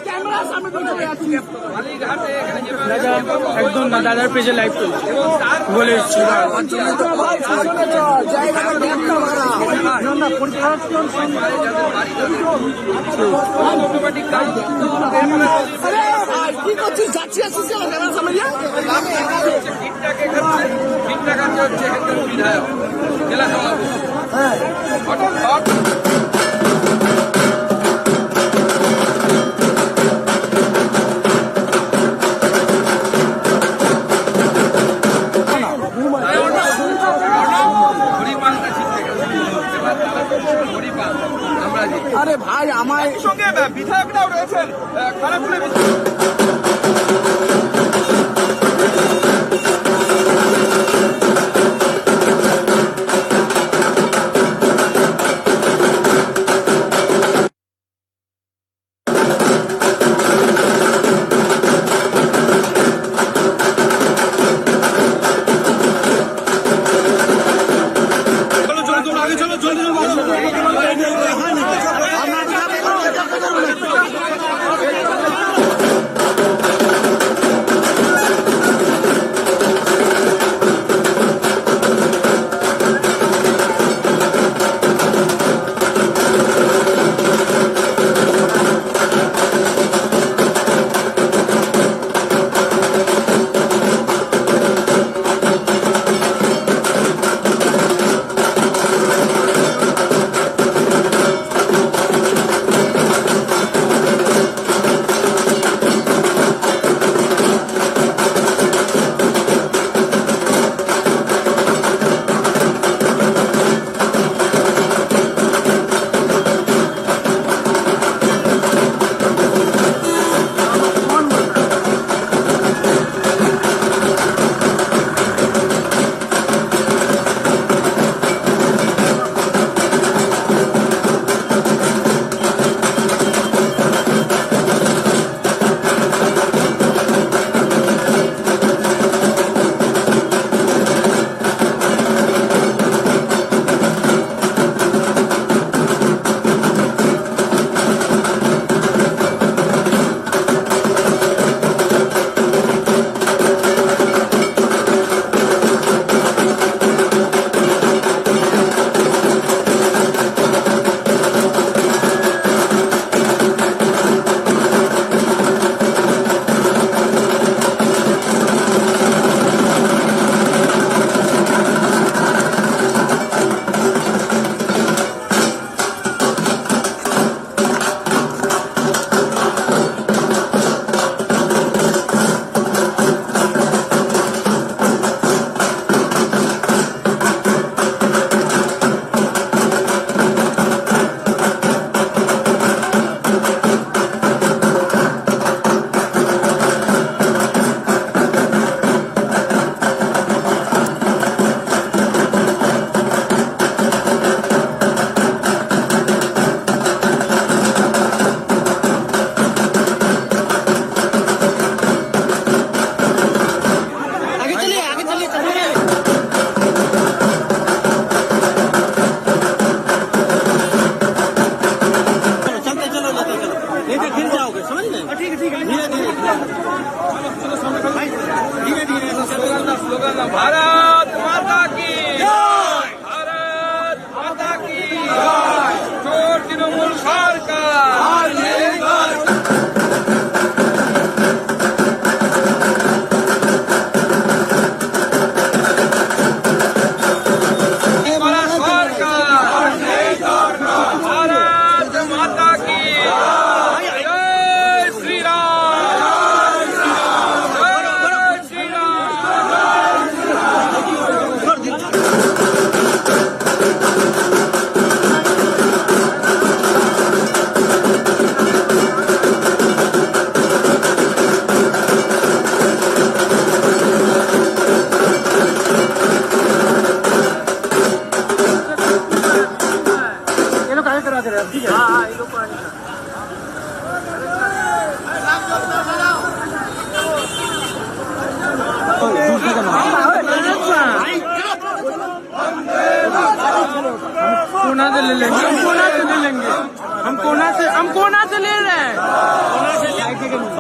Camera सामने একদম দাদার পেজে লাইভ চলছে বলে এসছি কি করছিস যাচ্ছি আসছিস বিধায়ক জেলা সভাপতি আরে ভাই আমার সঙ্গে বিধায়করাও রয়েছেন খারাপুরে भारत माता की भारत माता की चोर तृणमूल सरकार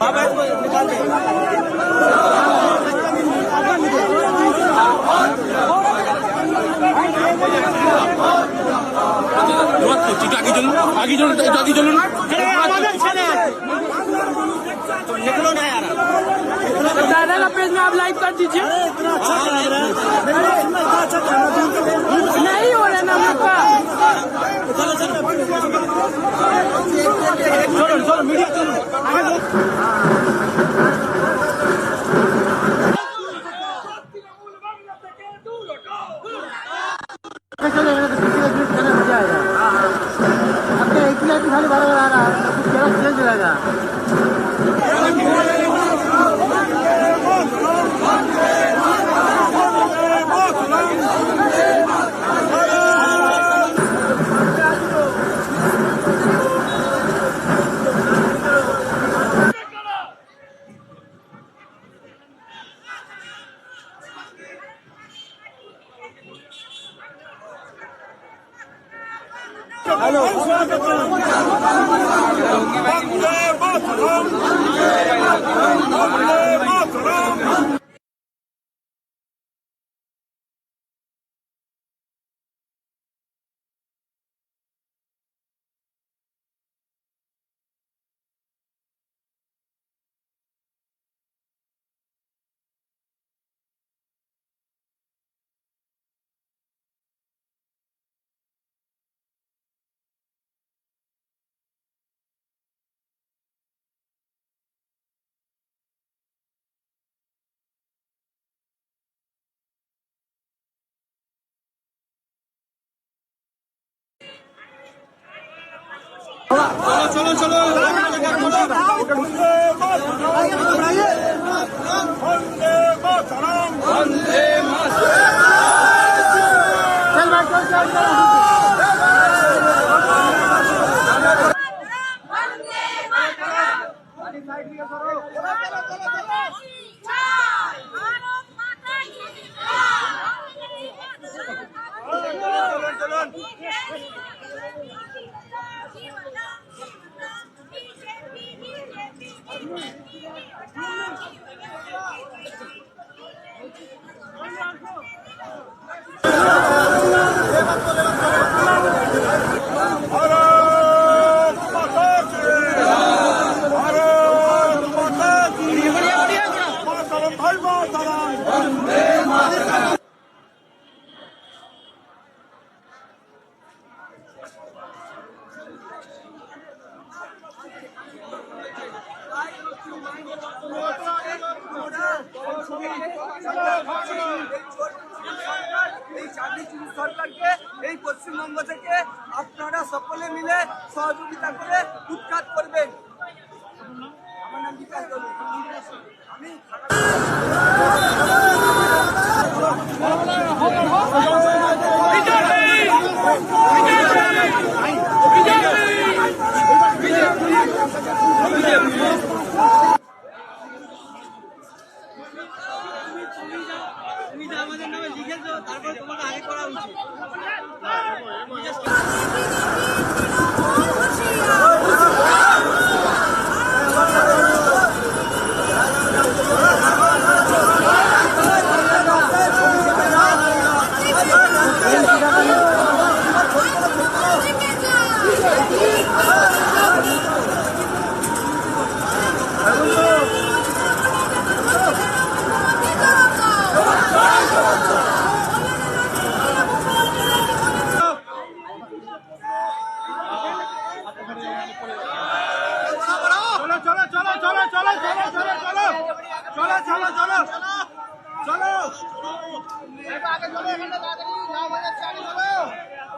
आगे चलून दादा का पेज में आप लाइव कर दीजिए। नहीं हो रहा ना आपका। चलो मीडिया चलो। खाली बार बार आ रहा है, चेंज रहेगा। चलो चलो সরকারকে এই পশ্চিমবঙ্গ থেকে আপনারা সকলে মিলে সহযোগিতা করে উৎখাত করবেন। আমার নাম বিকাশ দলু। আমি আমাদের নামে লিখেছ, তারপরে তোমাকে আগে করা উচিত।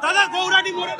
দাদা গৌরাটি মোড়ে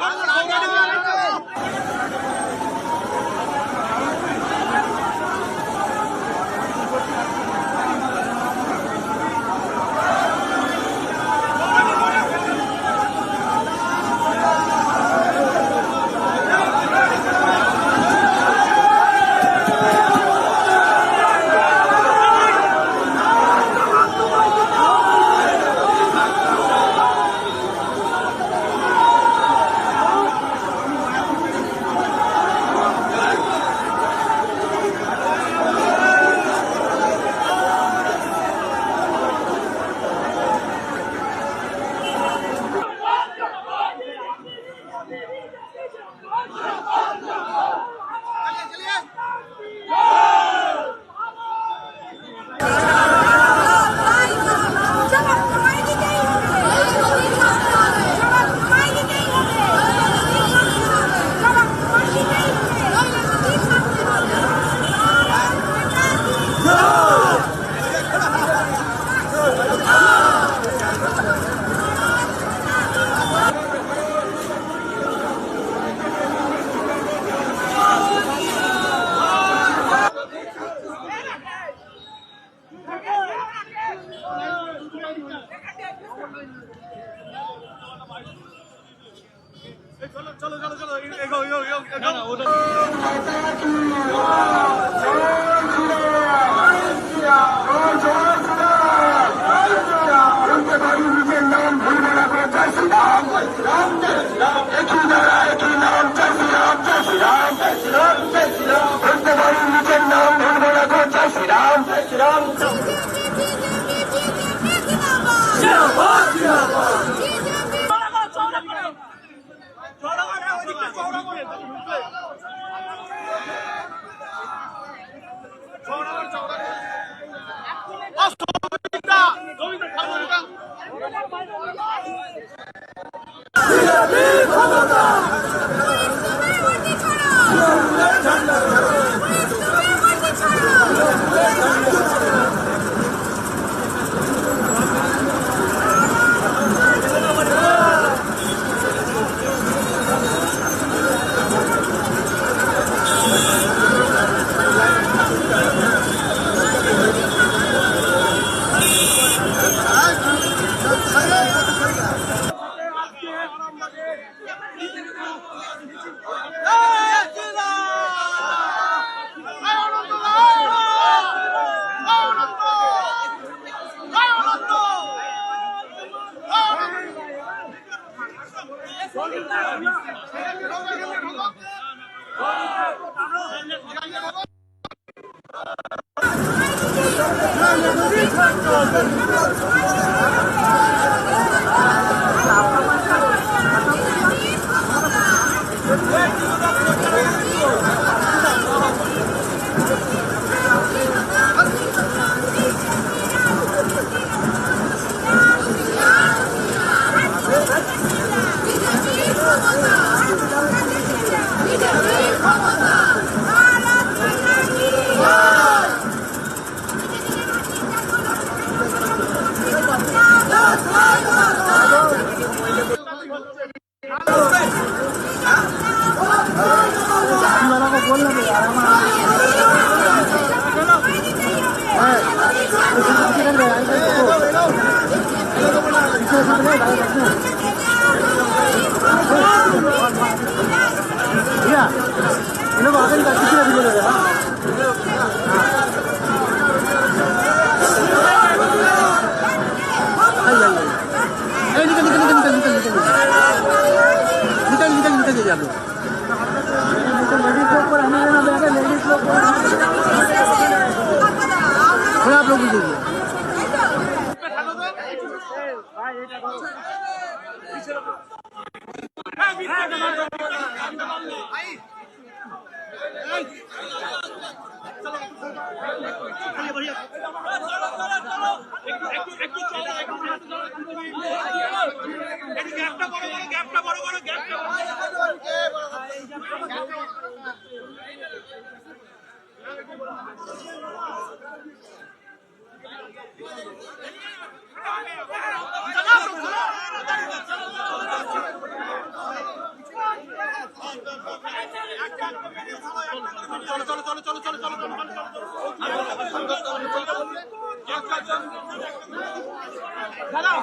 आप लोग दीजिए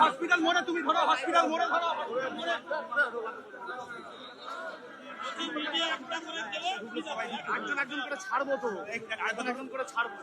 হসপিটাল মোড়ে তুমি ধরো, হসপিটাল মোড়ে ধরো। একজন একজন করে ছাড়বো তো, একজন একজন করে ছাড়বো।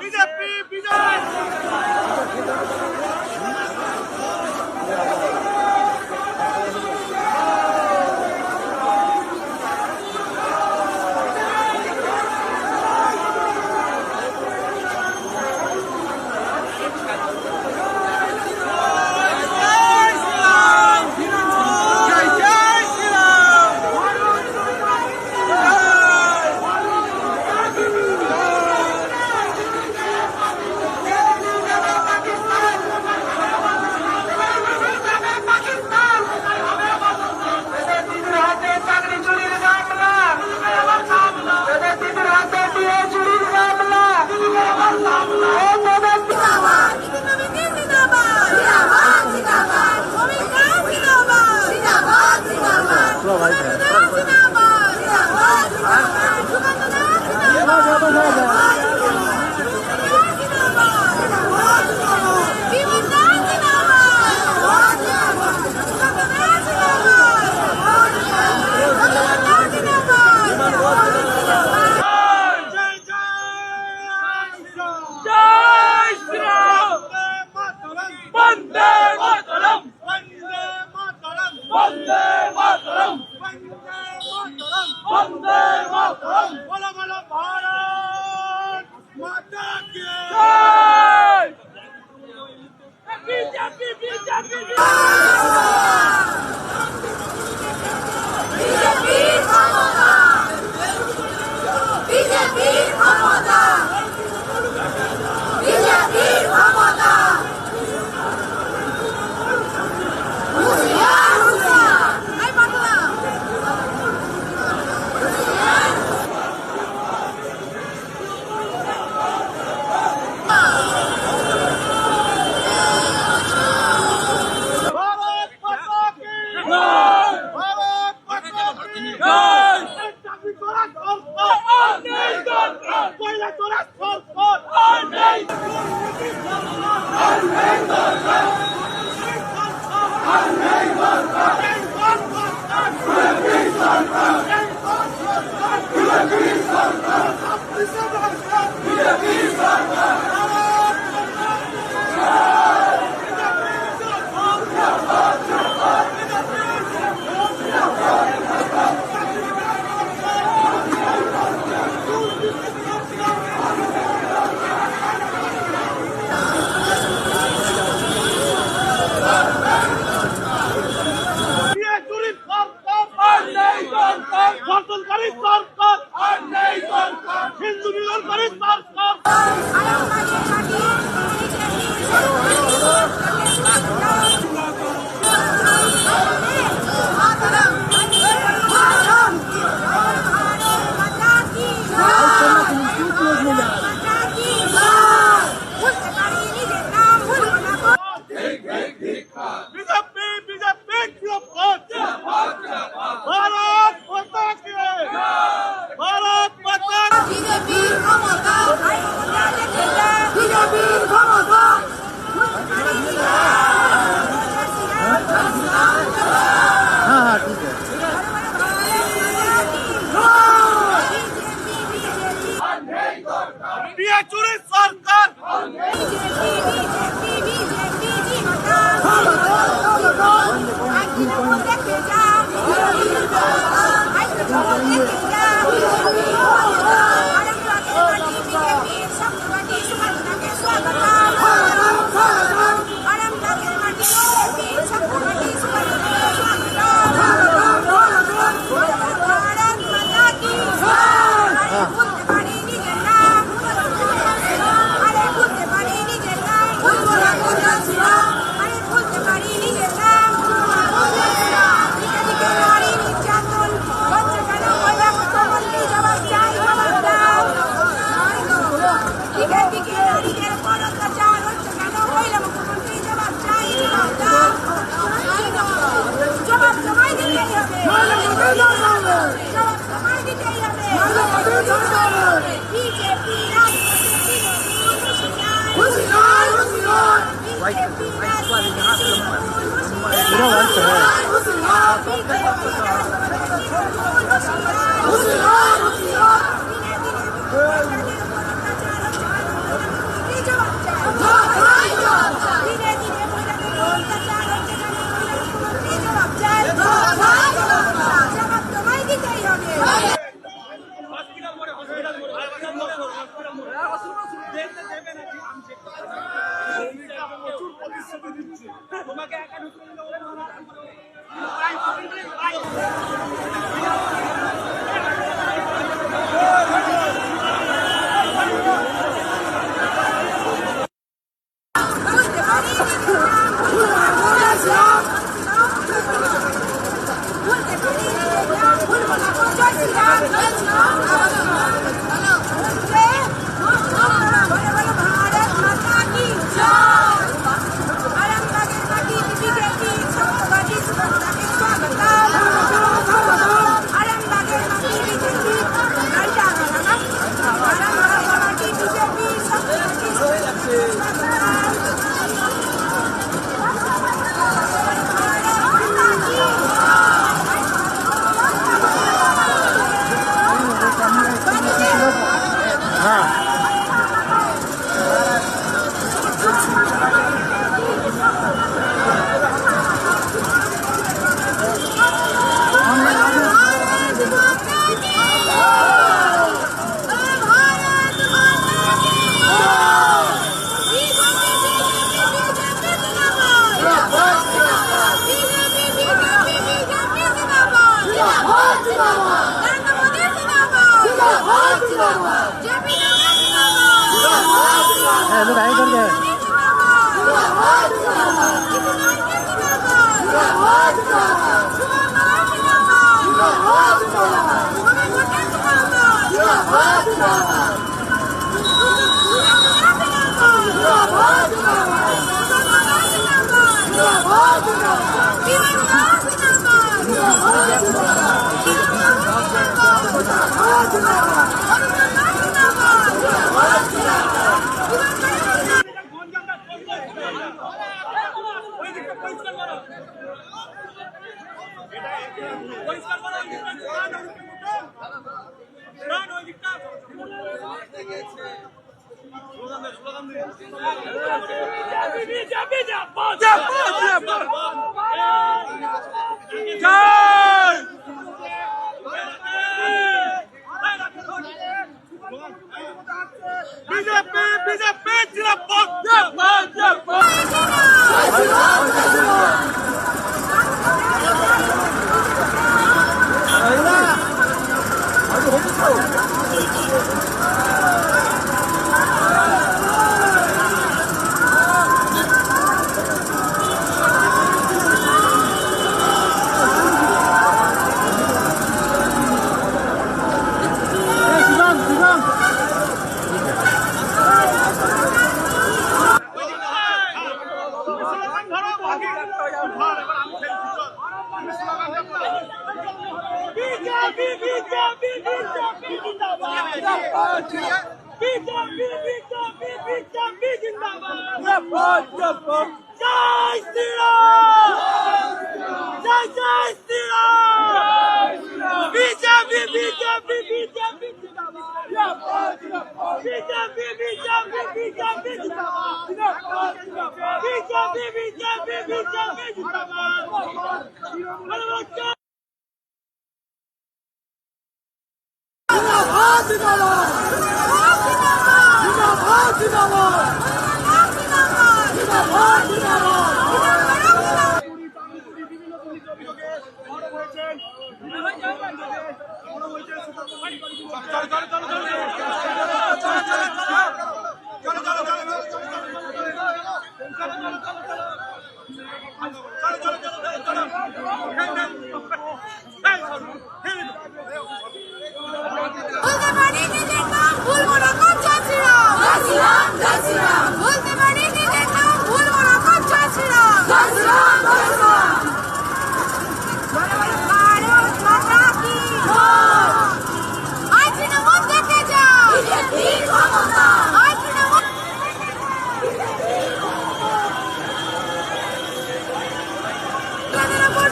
বিজেপি বিজয়। বিজেপি বিজেপি ভারত মাতা কি ভারত মাতা বিজেপির ক্ষমতা বিজেপির ক্ষমতা हाँ हाँ ठीक है পিয়াচুরি সরকার लोग आए कर गए বিজেপি বিজেপি জিন্দাবাদ বলতে পারি নিজের নাম ভুলবো না কচ্ছা ছিলাম বলতে পারি নিজের নাম ভুলবো না কচ্ছা ছিলাম ভারত মাতা কি আজ তৃণমূল দেখে যাও আজ তৃণমূল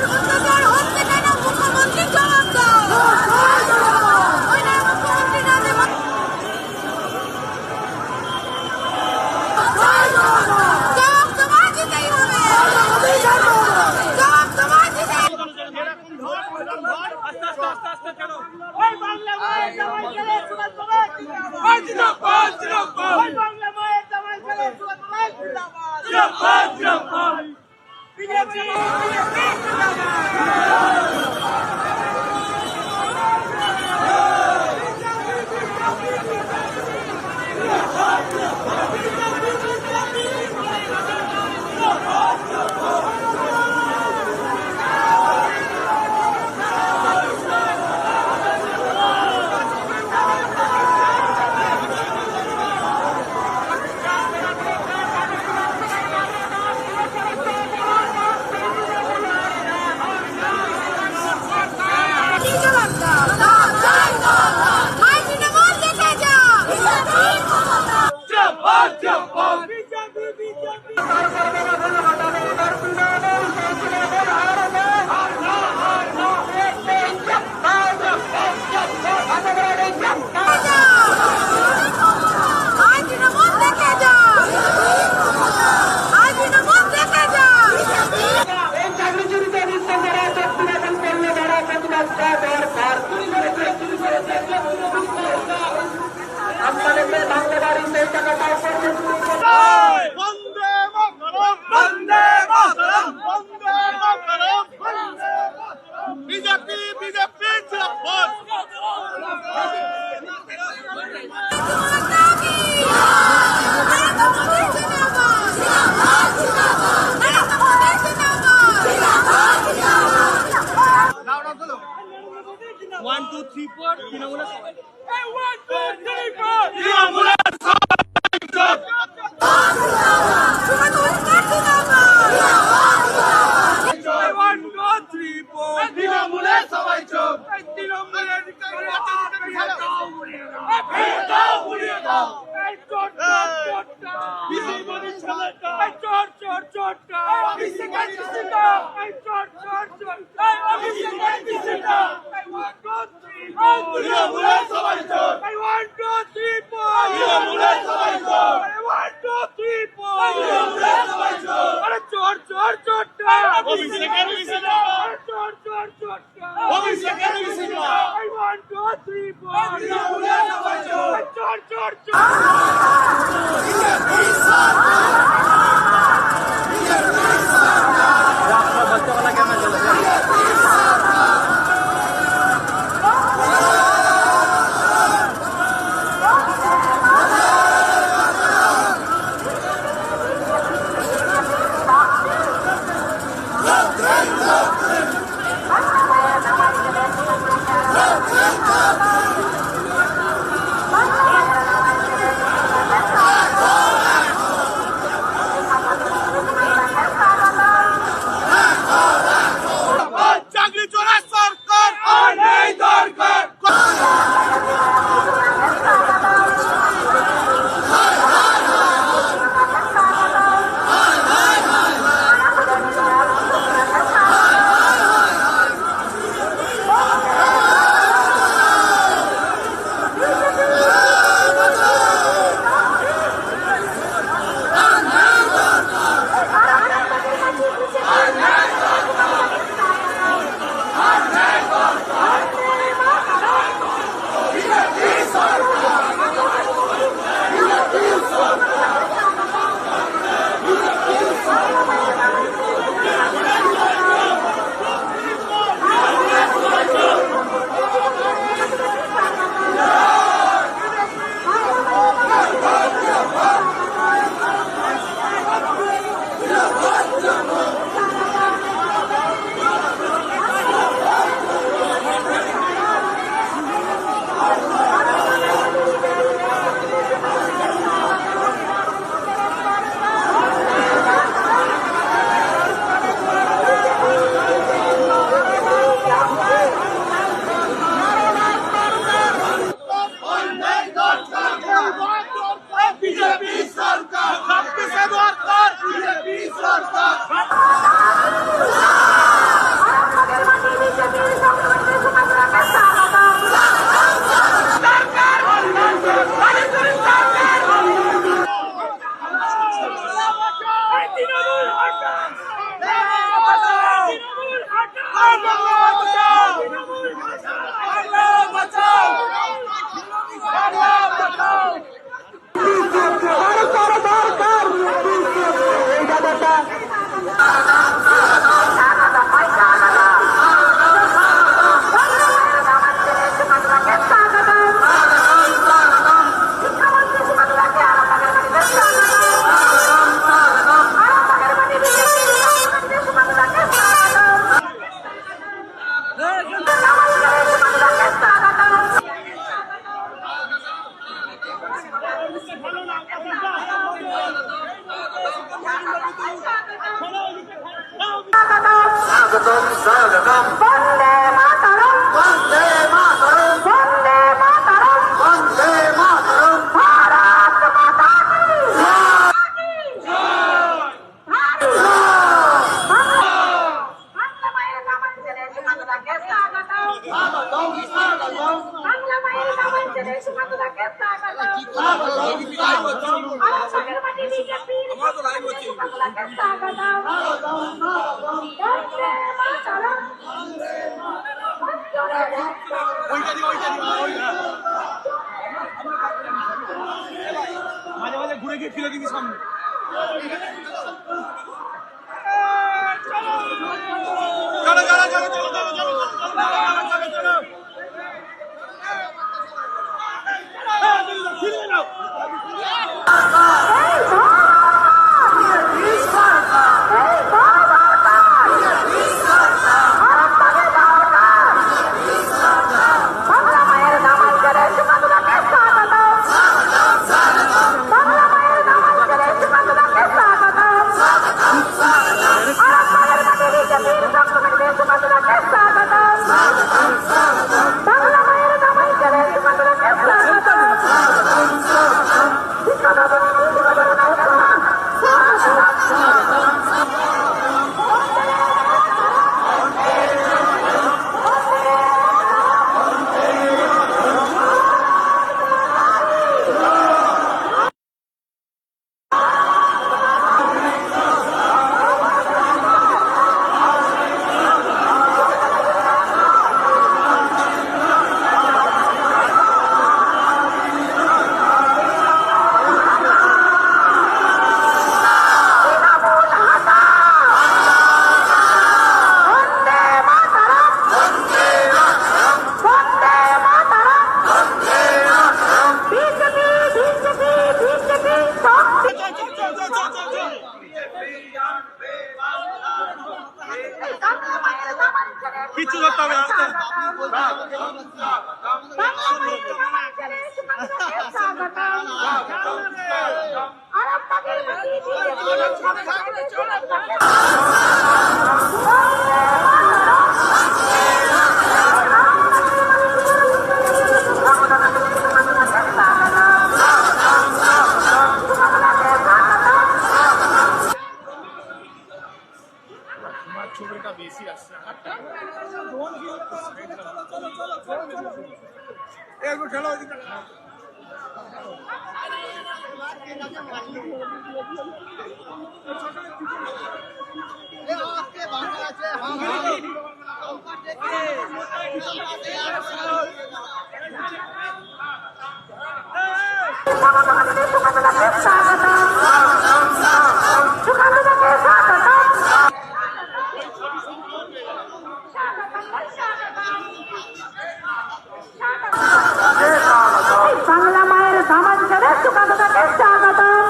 অত্যাচার হচ্ছে কেন মুখ্যমন্ত্রী জবাব দাও ওই না মুখ্যমন্ত্রী না দেব জবাব তোমার দিতেই হবে জবাব তোমার দিতেই জবাব দাও আজ তৃণমূল দেখে যাও আজ তৃণমূল দেখে যাও আজ তৃণমূল দেখে যাও বন্দে মাতরম বন্দে মাতরম বন্দে মাতরম বিজেপি বিজেপি জিন্দাবাদ মাতা কি ভারত মোদি জিন্দাবাদ ভারত মোদি জিন্দাবাদ 1 2 3 4 তৃণমূলের সবাই 1 2 3 4 তৃণমূলের তৃণমূলের সবাই চোখ তৃণমূলের স্বাগতম স্বাগতম বন্দে মাতরম বন্দে মাতরম বন্দে মাতরম বন্দে মাতরম ভারত মাতা কি বাংলা মায়ের দামান ছেড়ে সুমানদাকে স্বাগতম স্বাগতম স্বাগতম বাংলা মায়ের দামান ছেড়ে সুমানদাকে স্বাগতম আরামবাগের মাটি বিজেপির সুমানদাকে স্বাগতম বন্দে মাতরম মাঝে মাঝে ঘুরে গিয়ে ফিরে দিবি সামনে চলো চলো চলো চলো চলো চলো চলো চলো ফিরে নাও বাংলা মায়ের দামান ছেড়ে সুমানদাকে স্বাগতম বাংলা মায়ের দামান ছেড়ে সুমানদাকে স্বাগতম আরামবাগের মাটি বিজেপির সঙ্গে সুমানদাকে স্বাগতম বাংলা মায়ের দামান ছেড়ে সুমানদাকে স্বাগতম বন্দে মাতরম বন্দে মাতরম বিজেপি বিজেপি বিজেপি শক্তি বাংলা মায়ের দামান ছেড়ে কিচ্ছু করতে হবে আস্তে বাংলা মায়ের দামান ছেড়ে সুমানদাকে স্বাগতম আরামবাগের মাটি বিজেপির সঙ্গে সুমানদাকে ছবিটা বেশি আসছে একটু খেলো ওইদিকে সুমানদাকে স্বাগতম সুমানদাকে স্বাগতম বাংলা মায়ের দামান ছেড়ে সুমানদাকে স্বাগতম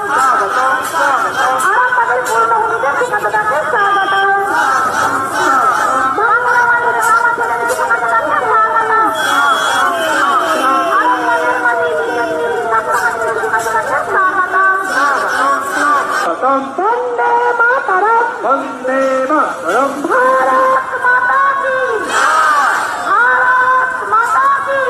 আরামবাগের পূর্ণভূমিতে সুমানদাকে স্বাগতম বাংলা মায়ের দামান ছেড়ে সুমানদাকে স্বাগতম আরামবাগের মাটি বিজেপির সুমানদাকে স্বাগতম বন্দে মাতরম বন্দে মাতরম भारत माता की भारत माता की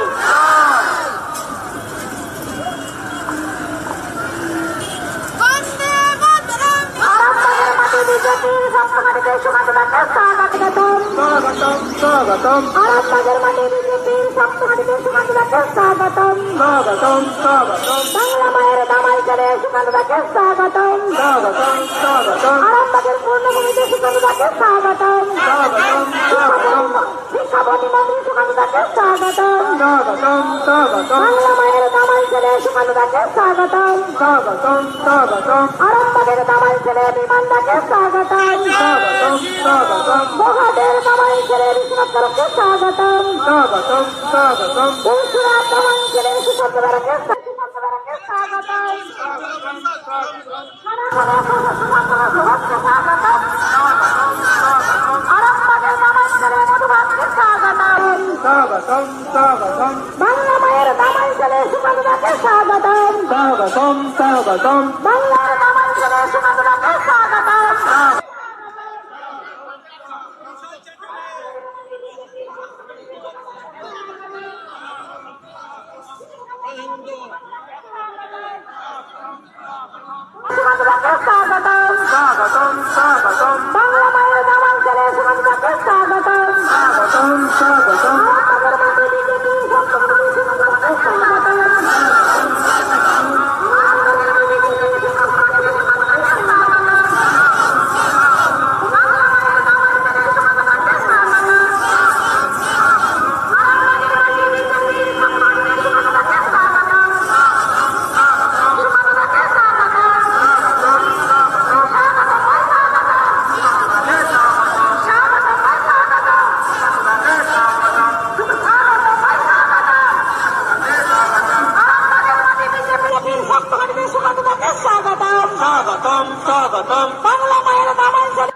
वंदे मातरम आरामबागेर माटी বিজেপির সপ্তমাটিতে সুমানদাকে স্বাগতম স্বাগতম স্বাগতম আরামবাগের মাটি বিজেপির সপ্তমাটিতে সুমানদাকে স্বাগতম স্বাগতম স্বাগতম বাংলা মায়ের দামান ছেড়ে সুমানদাকে স্বাগতম স্বাগতম স্বাগতম আরামবাগের পূর্ণভূমিতে সুমানদাকে স্বাগতম স্বাগতম স্বাগতম শিক্ষামন্ত্রী মন্ত্রী সুমানদাকে স্বাগতম স্বাগতম স্বাগতম বাংলা মায়ের দামান ছেড়ে সুমানদাকে স্বাগতম স্বাগতম স্বাগতম আরামবাগের দামান ছেড়ে বিমানদাকে স্বাগতম স্বাগতম স্বাগতম মহাদের দামান ছেড়ে বিশ্বনাথকে স্বাগতম স্বাগতম স্বাগতম বংশুরার দামান ছেড়ে সুশান্তকে স্বাগতম আরামবাগের দামান ছেড়ে মধুবাবকে স্বাগতম স্বাগতম স্বাগতম বাংলা মায়ের দামান ছেড়ে সুশান্তকে স্বাগতম স্বাগতম স্বাগতম বাংলার দামান ছেড়ে সুশান্তকে স্বাগতম স্বাগতম বাংলা মায়ের গ্রামাঞ্চলে সুগন্ধাকে স্বাগতম স্বাগতম স্বাগতম আমাদের মাটি বিজেপি সপ্তমী সুগন্ধাকে স্বাগতম স্বাগতম স্বাগতম বাংলা মায়ের গ্রামাঞ্চলে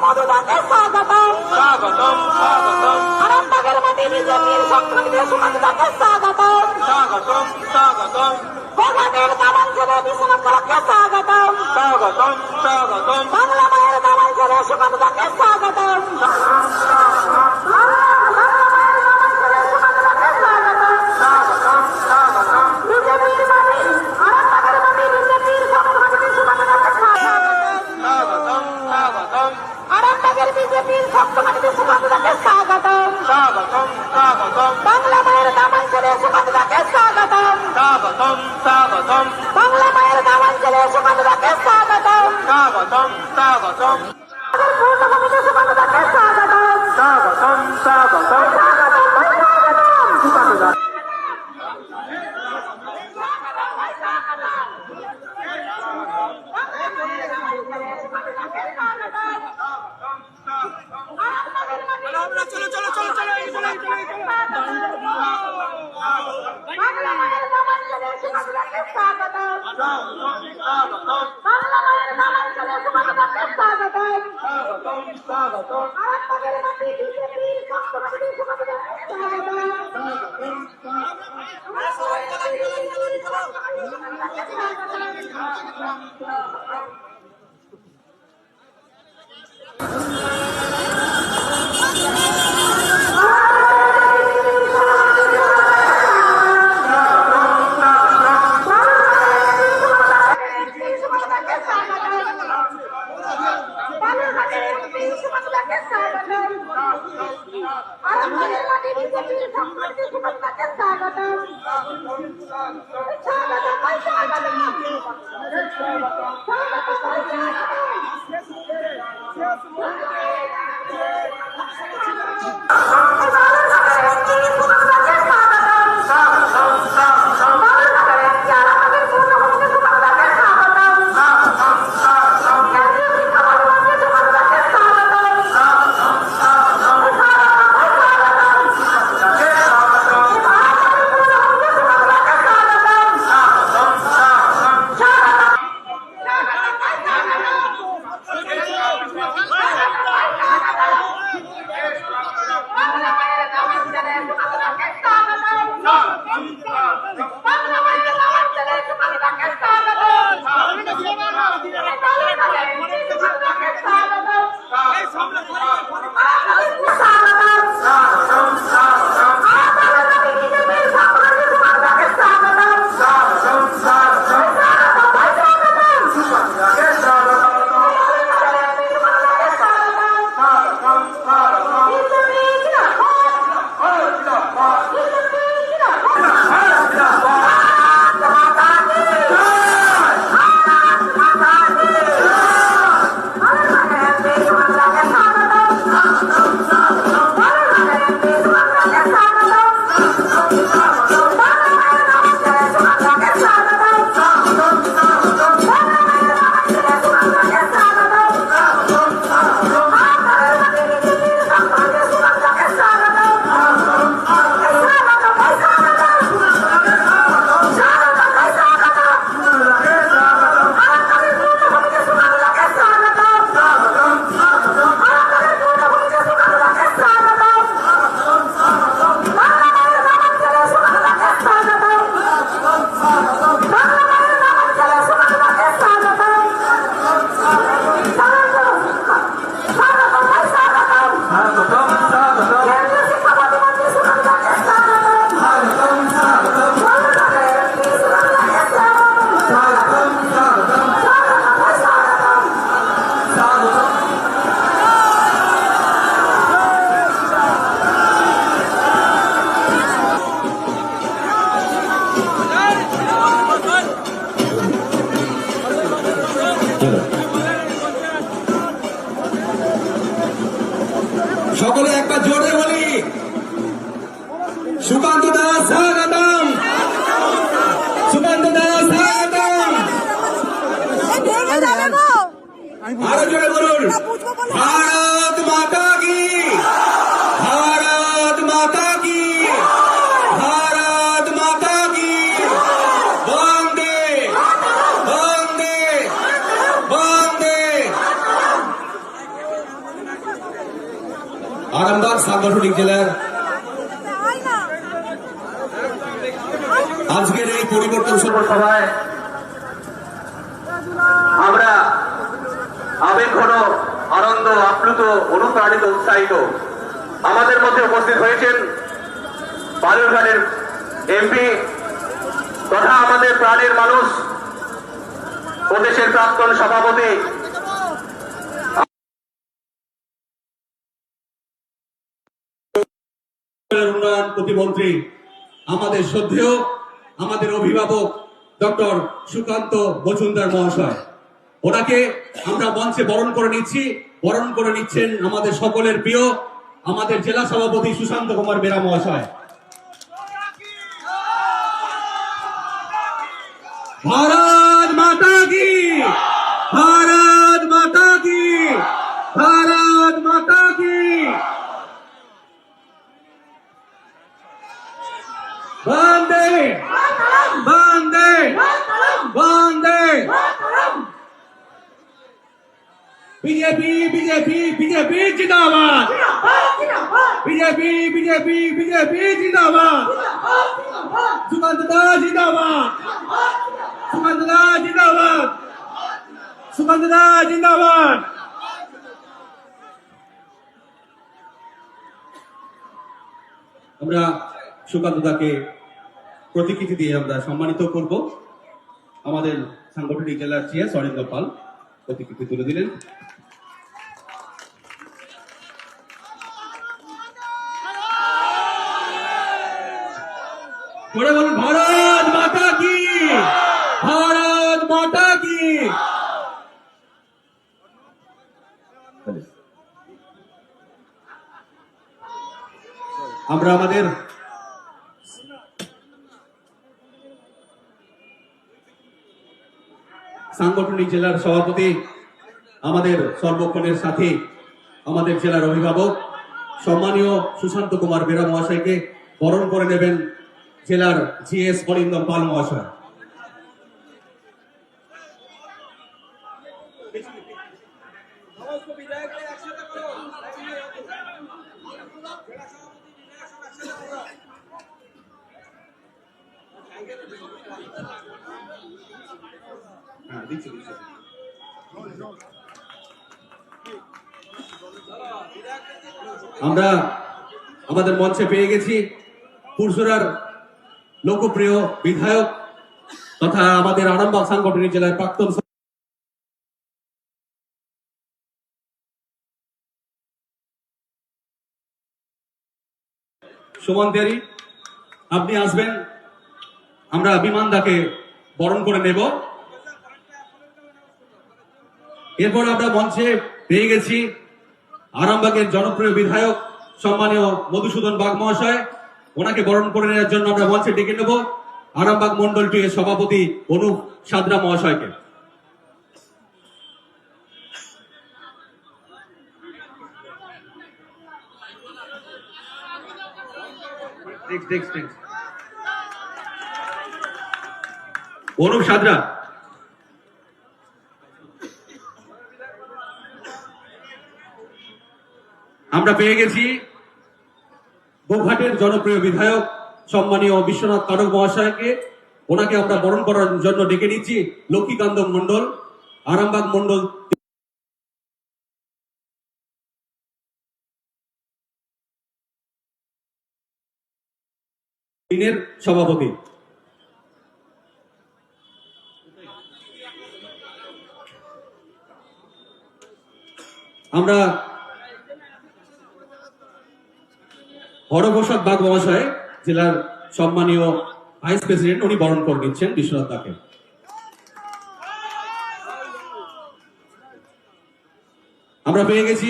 মধুদাকে স্বাগতম স্বাগতম স্বাগতম আরামবাগের মাটি বিজেপির সংগ্রামীদের সুগন্ধাকে স্বাগতম স্বাগতম স্বাগতম ভোগানের গ্রামাঞ্চলে বিশ্বনাথ কলাকে স্বাগতম স্বাগতম স্বাগতম বাংলা মায়ের গ্রামাঞ্চলে সুগন্ধাকে স্বাগতম স্বাগতম স্বাগতম বিজেপির মাটি আরামবাগের মাটি বিজেপির সংগ্রামীদের সুগন্ধাকে স্বাগতম স্বাগতম স্বাগতম আরামবাগের বিজেপির সংগ্রামীদের সুগন্ধাকে স্বাগতম স্বাগতম স্বাগতম বাংলা মায়ের গ্রামাঞ্চলে সুগন্ধাকে স্বাগতম স্বাগতম স্বাগতম বাংলা মায়ের গ্রামাঞ্চলে সুগন্ধাকে স্বাগতম স্বাগতম স্বাগতম পূর্ণভূমিতে সুগন্ধাকে স্বাগতম স্বাগতম স্বাগতম স্বাগতম চলো চলো চলো চলো এই চলো এই চলো এই চলো বাংলা মায়ের গ্রামাঞ্চলে সুগন্ধাকে স্বাগতম স্বাগতম বাংলা মায়ের গ্রামাঞ্চলে সুগন্ধাকে স্বাগতম স্বাগতম স্বাগতম আরামবাগের মাটি বিজেপির সংগ্রামীদের সুগন্ধাকে স্বাগতম আরামবাগের মাটি বিজেপির সংগ্রামীদের সুগন্ধাকে স্বাগতম সুকান্ত দাস স্বাগতম, সুকান্ত দাস স্বাগতম। ভেঙে যাবে গো। আরো জোরে বলুন, ভারত মাতা কি, ভারত মাতা কি, ভারত মাতা কি, বন্দে বন্দে বন্দে। আরামবাগ সাংগঠনিক জেলার হয় না। আজকের এই পরিবর্তন সভায় আমরা আবেগঘন, আনন্দ, আপ্লুত, অনুপ্রাণিত, উৎসাহিত। আমাদের মধ্যে উপস্থিত হয়েছেন বালুরঘাটের এমপি তথা আমাদের প্রাণের মানুষ, প্রদেশের প্রাক্তন সভাপতি উন্নয়ন প্রতিমন্ত্রী, আমাদের শ্রদ্ধেয়, আমাদের অভিভাবক ডক্টর সুকান্ত মজুমদার মহাশয়, ওনাকে আমরা মঞ্চে বরণ করে নিচ্ছি। বরণ করে নিচ্ছেন আমাদের সকলের প্রিয় আমাদের জেলা সভাপতি সুশান্ত কুমার বেরা মহাশয়। ভারত মাতা কি, ভারত মাতা কি, ভারত মাতা কি। বন্দে বন্দে বন্দে। বিজেপি বিজেপি বিজেপি জিন্দাবাদ, বিজেপি বিজেপি বিজেপি জিন্দাবাদ, সুকান্ত দাস জিন্দাবাদ, সুকান্ত দাস জিন্দাবাদ, সুকান্ত দাস জিন্দাবাদ। আমরা সুকান্ত দাকে প্রতিকৃতি দিয়ে আমরা সম্মানিত করব। আমাদের সাংগঠনিক জেলার চেয়ার অরিন্দ পাল প্রতিকৃতি তুলে দিলেন। জোরে বলুন, ভারত মাতা কি, ভারত মাতা কি। আমরা আমাদের সাংগঠনিক জেলার সভাপতি, আমাদের সর্বক্ষণের সাথী, আমাদের জেলার অভিভাবক সম্মানীয় সুশান্ত কুমার বেরা মহাশয়কে বরণ করে নেবেন জেলার জিএস অরিন্দম পাল মহাশয়। আমরা আমাদের মঞ্চে পেয়ে গেছি পুরসুরার লোকপ্রিয় বিধায়ক তথা আমাদের আরামবাগ সাংগঠনিক জেলার প্রাক্তন সুমন তেরি, আপনি আসবেন। আমরা বিমানদাকে বরণ করে নেব। এরপর আমরা মঞ্চে পেয়ে গেছি আরামবাগের জনপ্রিয় বিধায়ক সম্মানীয় মধুসূদন বাগ মহাশয়। ওনাকে বরণ করে নেওয়ার জন্য আমরা মঞ্চে ডেকে নেব আরামবাগ মন্ডল 2 এর সভাপতি অনুপ সাদরা মহাশয়কে। অনুপ সাদরা, আমরা পেয়ে গেছি গোঘাটের জনপ্রিয় বিধায়ক সম্মানীয় বিশ্বনাথ কারক মহাশয়কে। ওনাকে আমরা বরণ করার জন্য ডেকে নিচ্ছি লক্ষ্মীকান্ত মন্ডল, আরামবাগ মন্ডল তিনের সভাপতি। আমরা হরপ্রসাদ বাগ মহাশয় জেলার সম্মানীয় ভাইস প্রেসিডেন্ট, উনি বরণ করে নিচ্ছেন বিশ্বনাথ দাকে। আমরা পেয়ে গেছি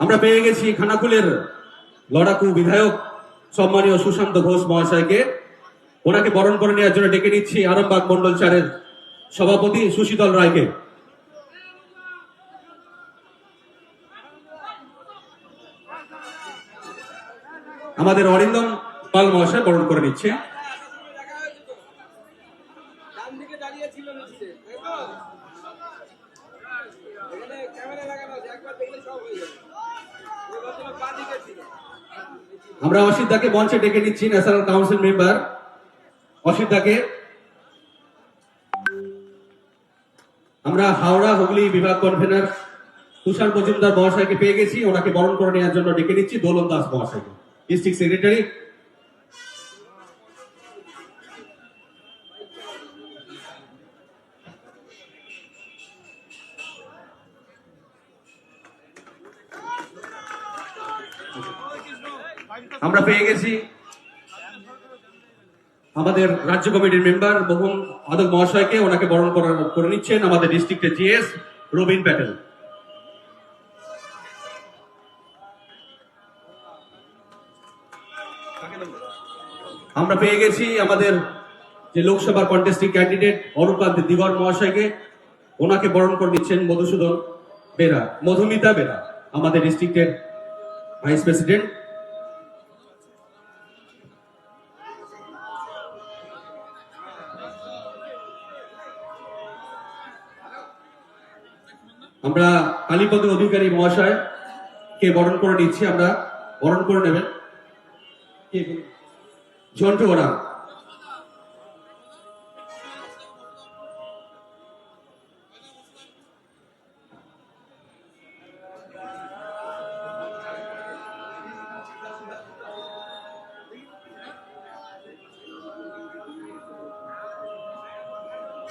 আমরা পেয়ে গেছি খানাকুলের লড়াকু বিধায়ক সম্মানীয় সুশান্ত ঘোষ মহাশয়কে। ওনাকে বরণ করে নেওয়ার জন্য ডেকে নিচ্ছি আরামবাগ মন্ডল 4-এর সভাপতি সুশীতল রায়কে। আমাদের অরিন্দম পাল মহাশয় বরণ করে নিচ্ছে। আমরা অসিত দাকে মঞ্চে ডেকে নিচ্ছি, ন্যাশনাল কাউন্সিল মেম্বার অসিত দাকে। আমরা হাওড়া হুগলি বিভাগ কনভেনার তুষার মজুমদার মহাশয়কে পেয়ে গেছি, ওনাকে বরণ করে নেওয়ার জন্য ডেকে নিচ্ছি দোলন দাস মহাশয়কে, ডিস্ট্রিক্ট সেক্রেটারি। আমরা পেয়ে গেছি আমাদের রাজ্য কমিটির মেম্বার মোহন আদক মহাশয়কে, ওনাকে বরণ করে নিচ্ছেন আমাদের ডিস্ট্রিক্টের জিএস রবিন প্যাটেল। আমরা পেয়ে গেছি আমাদের যে লোকসভার কন্টেস্টিং ক্যান্ডিডেট অরূপকান্ত দিগর মহাশয়কে, ওনাকে বরণ করে নিচ্ছেন মধুমিতা বেরা আমাদের ডিস্ট্রিক্টের ভাইস প্রেসিডেন্ট। আমরা কালীপদ অধিকারী মহাশয় কে বরণ করে নিচ্ছি, আমরা বরণ করে নেবেন ঝন্টু ওরা।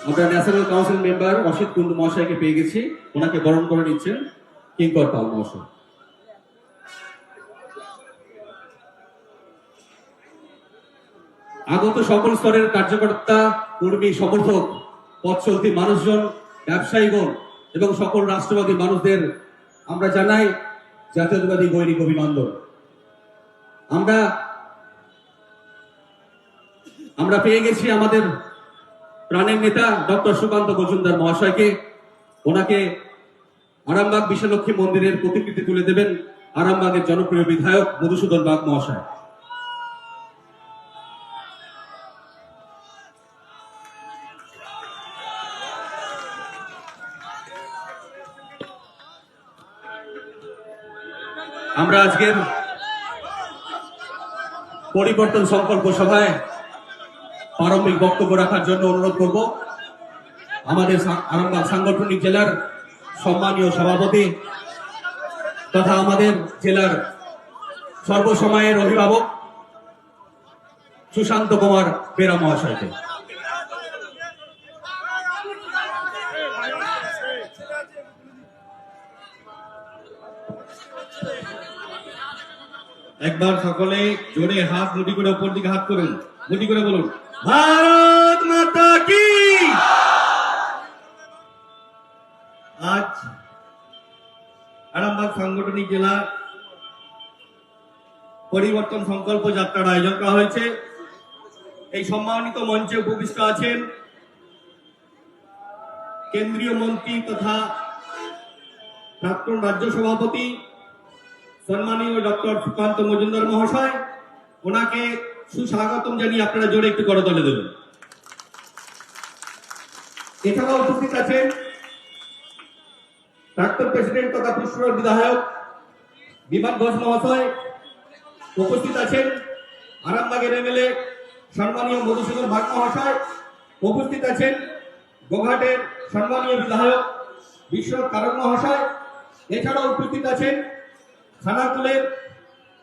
আমরা national council member Asit Kundu মহাশয়কে পেয়ে গেছি, ওনাকে বরণ করে নিচ্ছেন কিঙ্কর পাল মহাশয়। আগত সকল স্তরের কার্যকর্তা কর্মী সমর্থক পথ চলতি মানুষজন ব্যবসায়ীগণ এবং সকল রাষ্ট্রবাদী মানুষদের আমরা জানাই জাতীয়তাবাদী গৈরিক অভিনন্দন। আমরা পেয়ে গেছি আমাদের প্রাণের নেতা ডক্টর সুকান্ত মজুমদার মহাশয়কে, ওনাকে আরামবাগ বিশালক্ষী মন্দিরের প্রতিকৃতি তুলে দেবেন আরামবাগের জনপ্রিয় বিধায়ক মধুসূদন বাগ মহাশয়। আমরা আজকের পরিবর্তন সংকল্প সভায় প্রারম্ভিক বক্তব্য রাখার জন্য অনুরোধ করব আমাদের আরামবাগ সাংগঠনিক জেলার সম্মানীয় সভাপতি তথা আমাদের জেলার সর্বসময়ের অভিভাবক সুশান্ত কুমার বেরা মহাশয়কে। একবার সকলে জোরে হাত মুঠি করে উপর দিকে হাত করুন, মুঠি করে বলুন ভারত মাতা কি। আজ আরামবাগ সাংগঠনিক জেলা পরিবর্তন সংকল্প যাত্রার আয়োজন করা হয়েছে। এই সম্মানিত মঞ্চে উপবিষ্ট আছেন কেন্দ্রীয় মন্ত্রী তথা প্রাক্তন রাজ্য সভাপতি সম্মানীয় ডক্টর সুকান্ত মজুমদার মহাশয়, ওনাকে সুস্বাগতম জানিয়ে আপনারা জোরে একটু করতালি দেবেন। এছাড়াও উপস্থিত আছেন প্রাক্তন প্রেসিডেন্ট তথা পুষ্কর বিধায়ক বিমান ঘোষ মহাশয়, উপস্থিত আছেন আরামবাগের এমএলএ সম্মানীয় মধুসূদন বাগ মহাশয়, উপস্থিত আছেন গোঘাটের সম্মানীয় বিধায়ক বিশ্বনাথ কারক মহাশয়, এছাড়াও উপস্থিত আছেন খানাকুলের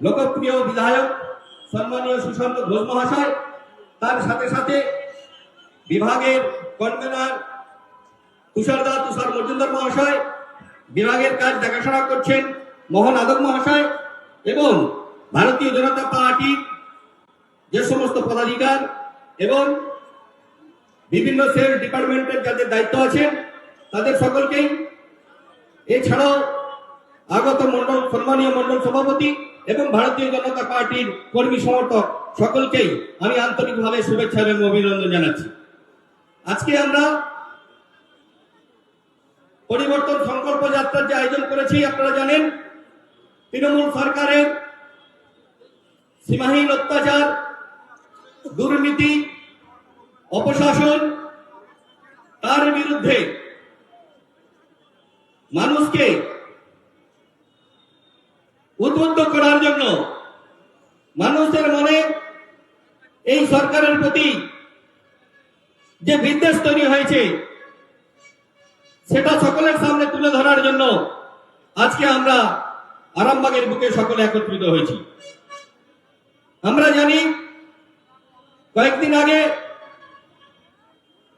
লোকপ্রিয় বিধায়ক সম্মানীয় সুশান্ত ঘোষ মহাশয়, তার সাথে সাথে বিভাগের কনভেনার তুষার মজুমদার মহাশয়, বিভাগের কাজ দেখাশোনা করছেন মোহন আদক মহাশয় এবং ভারতীয় জনতা পার্টির যে সমস্ত পদাধিকার এবং বিভিন্ন সেল ডিপার্টমেন্টের যাদের দায়িত্ব আছেন তাদের সকলকেই, এছাড়াও আগত মন্ডল সম্মানীয় মন্ডল সভাপতি এবং ভারতীয় জনতা পার্টির কর্মী সমর্থক সকলকেই আমি আন্তরিকভাবে শুভেচ্ছা এবং অভিনন্দন জানাচ্ছি। আজকে আমরা পরিবর্তন সংকল্প যাত্রার যে আয়োজন করেছি, আপনারা জানেন তৃণমূল সরকারের সীমাহীন অত্যাচার, দুর্নীতি, অপশাসন, তার বিরুদ্ধে মানুষকে উদ্বুদ্ধ করার জন্য মানুষের মনে এই সরকারের প্রতি যে বিদ্বেষ তৈরি হয়েছে সেটা সকলের সামনে তুলে ধরার জন্য আজকে আমরা আরামবাগের বুকে সকলে একত্রিত হয়েছি। আমরা জানি কয়েকদিন আগে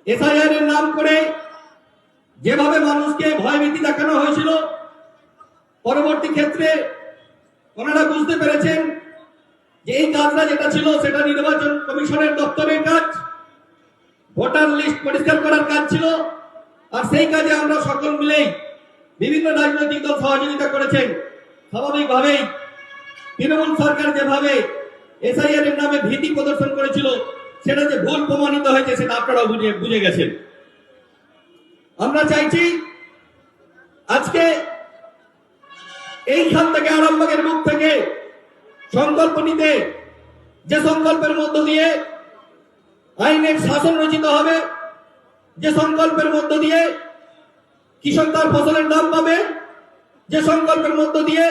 এসআইআর এর নাম করে যেভাবে মানুষকে ভয়ভীতি দেখানো হয়েছিল, পরবর্তী ক্ষেত্রে ওনারা বুঝতে পেরেছেন যে এই কাজটা যেটা ছিল সেটা নির্বাচন কমিশনের দপ্তরের কাজ, ভোটার লিস্ট পরিষ্কার করার কাজ ছিল। আর সেই কাজে আমরা সকল মিলেই বিভিন্ন রাজনৈতিক দল সহযোগিতা করেছেন। স্বাভাবিকভাবেই তৃণমূল সরকার যেভাবে এসআইআর এর নামে ভীতি প্রদর্শন করেছিল সেটা যে ভুল প্রমাণিত হয়েছে সেটা আপনারা বুঝে গেছেন। আমরা চাইছি আজকে এইখান থেকে আরামবাগের মুখ থেকে সংকল্প নিতে, যে সংকল্পের মধ্য দিয়ে আইনের শাসন রচিত হবে, যে সংকল্পের মধ্য দিয়ে কৃষক তার ফসলের দাম পাবে, যে সংকল্পের মধ্য দিয়ে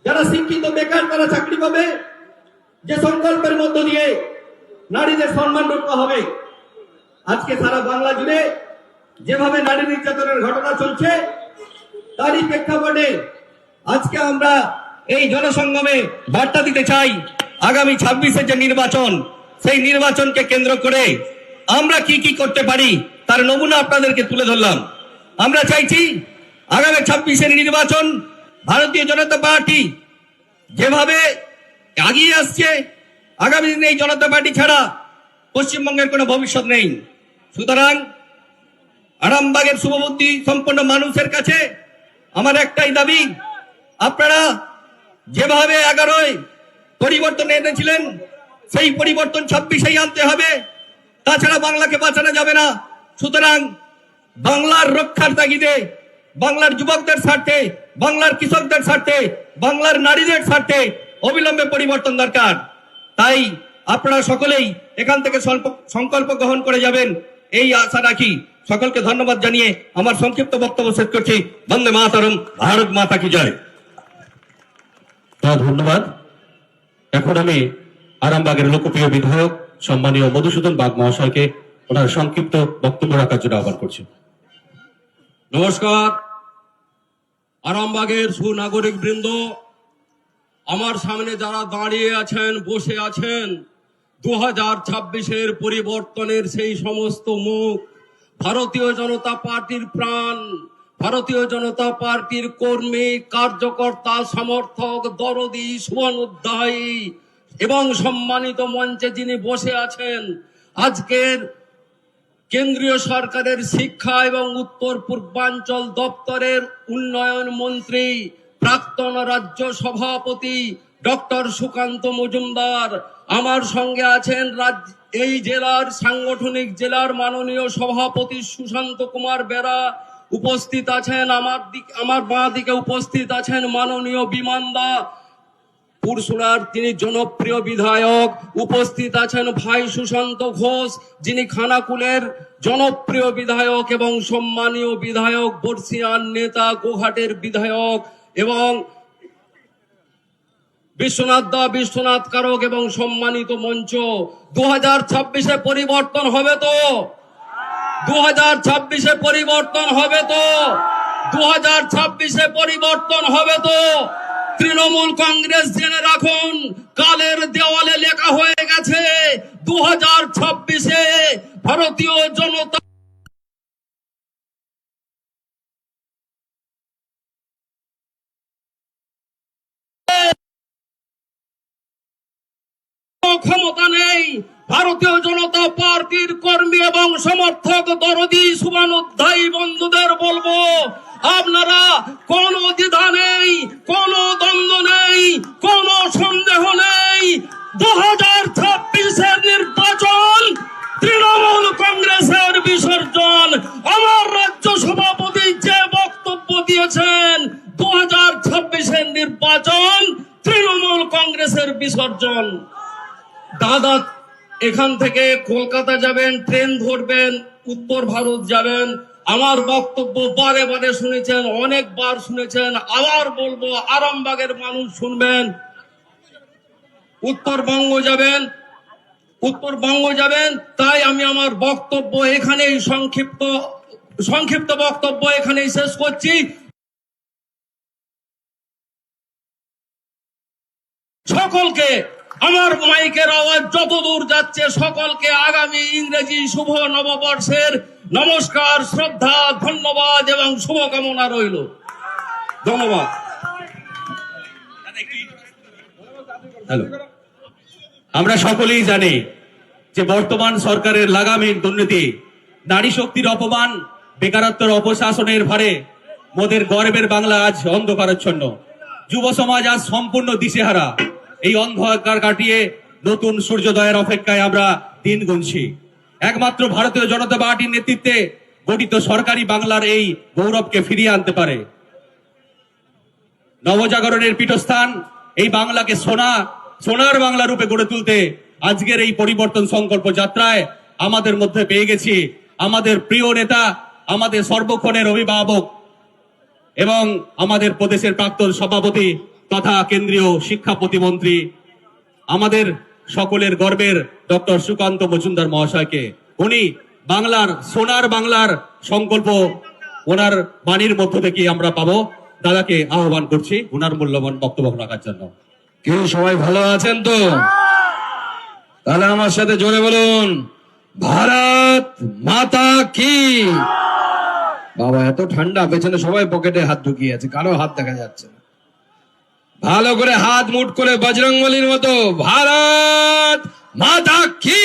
যারা শিক্ষিত বেকার তারা চাকরি পাবে, যে সংকল্পের মধ্য দিয়ে নারীদের সম্মান রক্ষা হবে। আজকে সারা বাংলা জুড়ে যেভাবে নারী নির্যাতনের ঘটনা চলছে তারই প্রেক্ষাপটে আজকে আমরা এই জনসংগমে বার্তা দিতে চাই, আগামী 26-এর যে নির্বাচন, সেই নির্বাচনকে কেন্দ্র করে আমরা কি কি করতে পারি তার নমুনা আপনাদেরকে তুলে ধরলাম। আমরা চাইছি আগামী 26-এর নির্বাচন ভারতীয় জনতা পার্টি যেভাবে এগিয়ে আসছে, আগামী দিনে এই জনতা পার্টি ছাড়া পশ্চিমবঙ্গের কোনো ভবিষ্যৎ নেই। সুতরাং আরামবাগের শুভবুদ্ধি সম্পন্ন মানুষের কাছে আমার একটাই দাবি, আপনারা যেভাবে 11-য় পরিবর্তন এনেছিলেন সেই পরিবর্তন 26-এই আনতে হবে, তাছাড়া বাংলাকে বাঁচানো যাবে না। সুতরাং বাংলার রক্ষার তাগিদে, বাংলার যুবকদের স্বার্থে, বাংলার কৃষকদের স্বার্থে, বাংলার নারীদের স্বার্থে অবিলম্বে পরিবর্তন দরকার। তাই আপনারা সকলেই এখান থেকে সংকল্প গ্রহণ করে যাবেন এই আশা রাখি। সকলকে ধন্যবাদ জানিয়ে আমার সংক্ষিপ্ত বক্তব্য শেষ করছি। বন্দে মাতরম, ভারত মাতা কি জয়। ধন্যবাদ। এখন আমি আরামবাগের লোকপ্রিয় বিধায়ক সম্মানীয় মধুসূদন বাগ মহাশয়কে ওনার সংক্ষিপ্ত বক্তব্য রাখার জন্য আহ্বান করছি। নমস্কার। আরামবাগের সুনাগরিক বৃন্দ, আমার সামনে যারা দাঁড়িয়ে আছেন, বসে আছেন, 2026-এর পরিবর্তনের সেই সমস্ত মুখ, ভারতীয় জনতা পার্টির প্রাণ, ভারতীয় জনতা পার্টির কর্মী, কার্যকর্তা, সমর্থক, দরদি, শুভানুধ্যায়ী এবং সম্মানিত মঞ্চে যিনি বসে আছেন, আজকের কেন্দ্রীয় সরকারের শিক্ষা এবং উত্তর পূর্বাঞ্চল দপ্তরের উন্নয়ন মন্ত্রী, প্রাক্তন রাজ্য সভাপতি ডক্টর সুকান্ত মজুমদার, আমার সঙ্গে আছেন এই জেলার সাংগঠনিক জেলার মাননীয় সভাপতি সুশান্ত কুমার বেরা, উপস্থিত আছেন আমার বাঁ দিকে উপস্থিত আছেন মাননীয় বিমানদা, পুরসুরার তিনি জনপ্রিয় বিধায়ক, উপস্থিত আছেন ভাই সুশান্ত ঘোষ যিনি খানাকুলের জনপ্রিয় বিধায়ক এবং সম্মানীয় বিধায়ক, বর্ষিয়ান নেতা, গোঘাটের বিধায়ক, এবং বিশ্বনাথ কারক এবং সম্মানিত মঞ্চ। 2026-এ পরিবর্তন হবে তো? 2026-এ পরিবর্তন হবে তো? 2026-এ পরিবর্তন হবে তো? তৃণমূল কংগ্রেস জেনে রাখুন, কালের দেওয়ালে লেখা হয়ে গেছে 2026-এ ভারতীয় জনতা ক্ষমতা নেই। ভারতীয় জনতা পার্টির কর্মী এবং সমর্থক, দরদি, শুভানুধ্যায়ী বন্ধুদের বলবো, আপনারা কোনো দ্বিধা নেই, কোনো দ্বন্দ্ব নেই, কোনো সন্দেহ নেই, 2026-এর নির্বাচন তৃণমূল কংগ্রেসের বিসর্জন। আমার রাজ্য সভাপতি যে বক্তব্য দিয়েছেন, 2026-এর নির্বাচন তৃণমূল কংগ্রেসের বিসর্জন। দাদা এখান থেকে কলকাতা যাবেন, ট্রেন ধরবেন, উত্তর ভারত যাবেন। আমার বক্তব্য বারে বারে শুনেছেন, অনেকবার শুনেছেন, আবার বলবো, আরামবাগের মানুষ শুনবেন। উত্তরবঙ্গ যাবেন, তাই আমি আমার বক্তব্য এখানেই সংক্ষিপ্ত বক্তব্য এখানেই শেষ করছি। সকলকে আমার মাইকের আওয়াজ যতদূর যাচ্ছে, সকলকে আগামী ইংরেজি শুভ নববর্ষের নমস্কার, শ্রদ্ধা, ধন্যবাদ এবং শুভকামনা রইল। ধন্যবাদ। হ্যালো, আমরা সকলেই জানি যে বর্তমান সরকারের লাগামহীন দুর্নীতি, নারী শক্তির অপমান, বেকারত্বের অপশাসনের ভারে মোদের গর্বের বাংলা আজ অন্ধকারাচ্ছন্ন। যুব সমাজ আজ সম্পূর্ণ দিশেহারা। এই অন্ধকার কাটিয়ে নতুন সূর্যোদয়ের অপেক্ষায় আমরা দিন গুনছি। একমাত্র ভারতীয় জনতা পার্টির নেতৃত্বে গঠিত সরকারি বাংলার এই গৌরবকে ফিরিয়ে আনতে পারে। নবজাগরণের পীঠস্থান এই বাংলাকে সোনার বাংলা রূপে গড়ে তুলতে আজকের এই পরিবর্তন সংকল্প যাত্রায় আমাদের মধ্যে পেয়ে গেছি আমাদের প্রিয় নেতা, আমাদের সর্বক্ষণের অভিভাবক এবং আমাদের প্রদেশের প্রাক্তন সভাপতি তথা কেন্দ্রীয় শিক্ষা প্রতিমন্ত্রী, আমাদের সকলের গর্বের ডক্টর সুকান্ত মজুমদার মহাশয়কে। উনি সোনার বাংলার সংকল্প ওনার বাণীর মধ্য থেকে আমরা পাবো। দাদাকে আহ্বান করছি ওনার মূল্যবান বক্তব্য রাখার জন্য। কেউ সবাই ভালো আছেন তো? তাহলে আমার সাথে জোরে বলুন, ভারত মাতা কি। বাবা এত ঠান্ডা, পেছনে সবাই পকেটে হাত ঢুকিয়ে আছে, কারো হাত দেখা যাচ্ছে না। ভালো করে হাত মুট করে বজরংবলীর মতো, ভারত মাতা কি।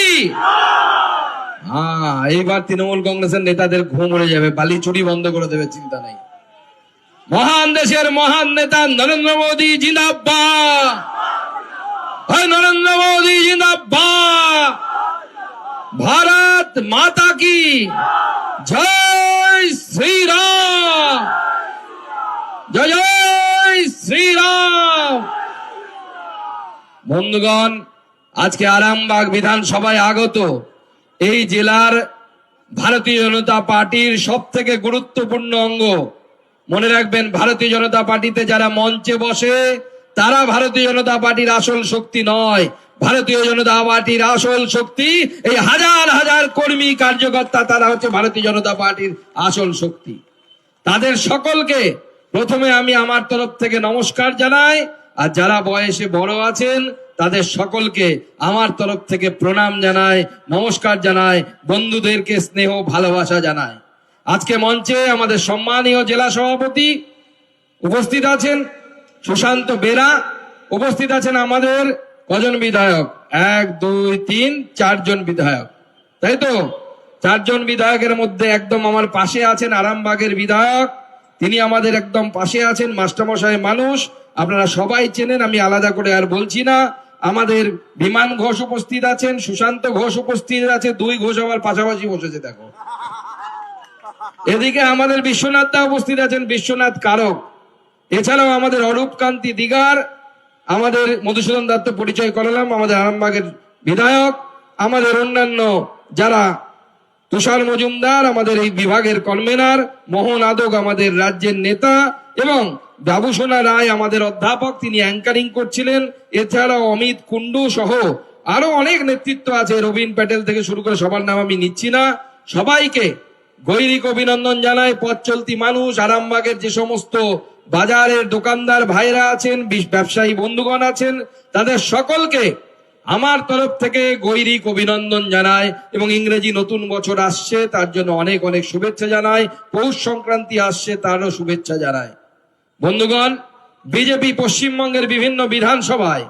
হ্যাঁ, এইবার তৃণমূল কংগ্রেসের নেতাদের ঘুম উড়ে যাবে, বালি চুরি বন্ধ করে দেবে, চিন্তা নেই। মহান দেশের মহান নেতা নরেন্দ্র মোদী জিন্দাবাদ, নরেন্দ্র মোদী জিন্দাবাদ। ভারত মাতা কি জয় শ্রীরাম, জয় জয় শ্রীরাম। বন্ধুগণ, আজকে আরামবাগ বিধানসভায় আগত এই জেলার ভারতীয় জনতা পার্টির সব থেকে গুরুত্বপূর্ণ অঙ্গ। মনে রাখবেন, ভারতীয় জনতা পার্টিতে যারা মঞ্চে বসে তারা ভারতীয় জনতা পার্টির আসল শক্তি নয়। ভারতীয় জনতা পার্টির আসল শক্তি এই হাজার হাজার কর্মী কার্যকর্তা, তারা হচ্ছে ভারতীয় জনতা পার্টির আসল শক্তি। তাদের সকলকে প্রথমে আমি আমার তরফ থেকে নমস্কার জানাই, আর যারা বয়সে বড় আছেন তাদের সকলকে আমার তরফ থেকে প্রণাম জানাই, নমস্কার জানাই, বন্ধুদেরকে স্নেহ ভালোবাসা জানাই। আজকে মঞ্চে আমাদের সম্মানীয় জেলা সভাপতি উপস্থিত আছেন, সুশান্ত বেরা উপস্থিত আছেন। আমাদের কজন বিধায়ক? 1 2 3 4 জন বিধায়ক, তাই তো? 4 জন বিধায়কের মধ্যে একদম আমার পাশে আছেন আরামবাগের বিধায়ক, তিনি আমাদের একদম পাশে আছেন, মাস্টারমশাই মানুষ, আপনারা সবাই চেনেন, আমি আলাদা করে আর বলছি না। আমাদের বিমান ঘোষ উপস্থিত আছেন, সুশান্ত ঘোষ উপস্থিত আছে, 2 ঘোষ আবার পাশাপাশি বসেছে দেখো। এদিকে আমাদের বিশ্বনাথ দা উপস্থিত আছেন, বিশ্বনাথ কারক। এছাড়াও আমাদের অরূপ কান্তি দিগার, আমাদের মধুসূদন দত্ত পরিচয় করালাম, আমাদের আরামবাগের বিধায়ক। আমাদের অন্যান্য যারা, তুষার মজুমদার আমাদের এই বিভাগের কনভেনার, মোহন আদক আমাদের রাজ্যের নেতা, এবং বাবুসোনা রায় আমাদের অধ্যাপক, তিনি অ্যাঙ্কারিং করছিলেন। এছাড়াও অমিত কুন্ডু সহ আরো অনেক নেতৃত্ব আছে, রবীন প্যাটেল থেকে শুরু করে সবার নাম আমি নিচ্ছি না। সবাইকে গৈরিক অভিনন্দন জানাই। পথ চলতি মানুষ, আরামবাগের যে সমস্ত বাজারের দোকানদার ভাইরা আছেন, ব্যবসায়ী বন্ধুগণ আছেন, তাদের সকলকে আমার তরফ থেকে গৈরিক অভিনন্দন জানাই, এবং ইংরেজি নতুন বছর আসছে তার জন্য অনেক অনেক শুভেচ্ছা জানাই। পৌষ সংক্রান্তি আসছে, তারও শুভেচ্ছা জানাই। বন্ধুগণ, বিজেপি পশ্চিমবঙ্গের বিভিন্ন বিধানসভায়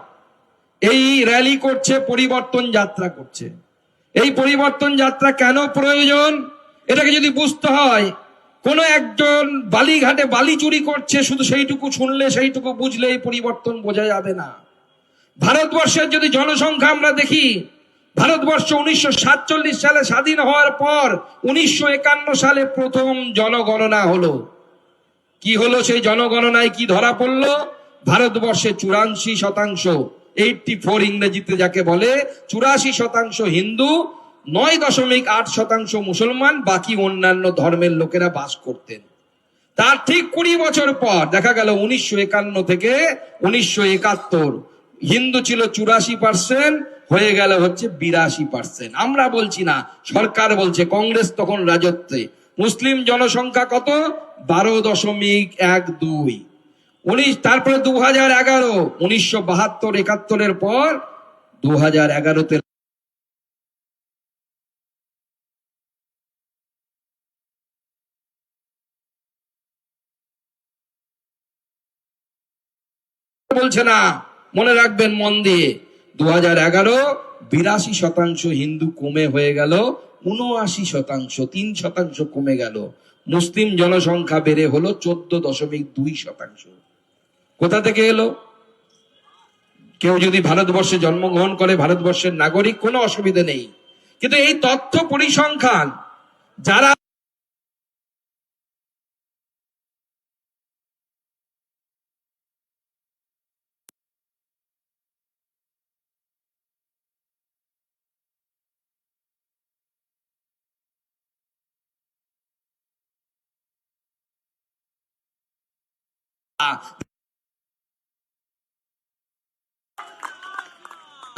এই র্যালি করছে, পরিবর্তন যাত্রা করছে। এই পরিবর্তন যাত্রা কেন প্রয়োজন, এটাকে যদি বুঝতে হয় কোন একজন বালিঘাটে বালি চুরি করছে, শুধু সেইটুকু শুনলে সেইটুকু বুঝলে এই পরিবর্তন বোঝা যাবে না। ভারতবর্ষের যদি জনসংখ্যা আমরা দেখি, ভারতবর্ষ 1947 সালে স্বাধীন হওয়ার পর 1951 সালে প্রথম জনগণনা হলো। কি হলো সেই জনগণনায়? কি ধরা পড়লো? ভারতবর্ষে 84%, 84 ইংরেজিতে যাকে বলে, 84% হিন্দু, 9.8% মুসলমান, বাকি অন্যান্য ধর্মের লোকেরা বাস করতেন। তার ঠিক 20 বছর পর দেখা গেল 1951 থেকে 1971 হিন্দু ছিল 84%, হয়ে গেল হচ্ছে 82%। আমরা বলছি না, সরকার বলছে, কংগ্রেস তখন রাজত্বে। মুসলিম জনসংখ্যা কত? 12.12। তারপরে 2011, 1972-71 পর 2011-তে বলছে না, মনে রাখবেন মন দিয়ে, 2011 82% হিন্দু কমে হয়ে গেল 79%, 3% কমে গেল। মুসলিম জনসংখ্যা বেড়ে হলো 14.2%। কোথা থেকে এলো? কেউ যদি ভারতবর্ষে জন্মগ্রহণ করে, ভারতবর্ষের নাগরিক, কোনো অসুবিধা নেই, কিন্তু এই তথ্য পরিসংখ্যান যারা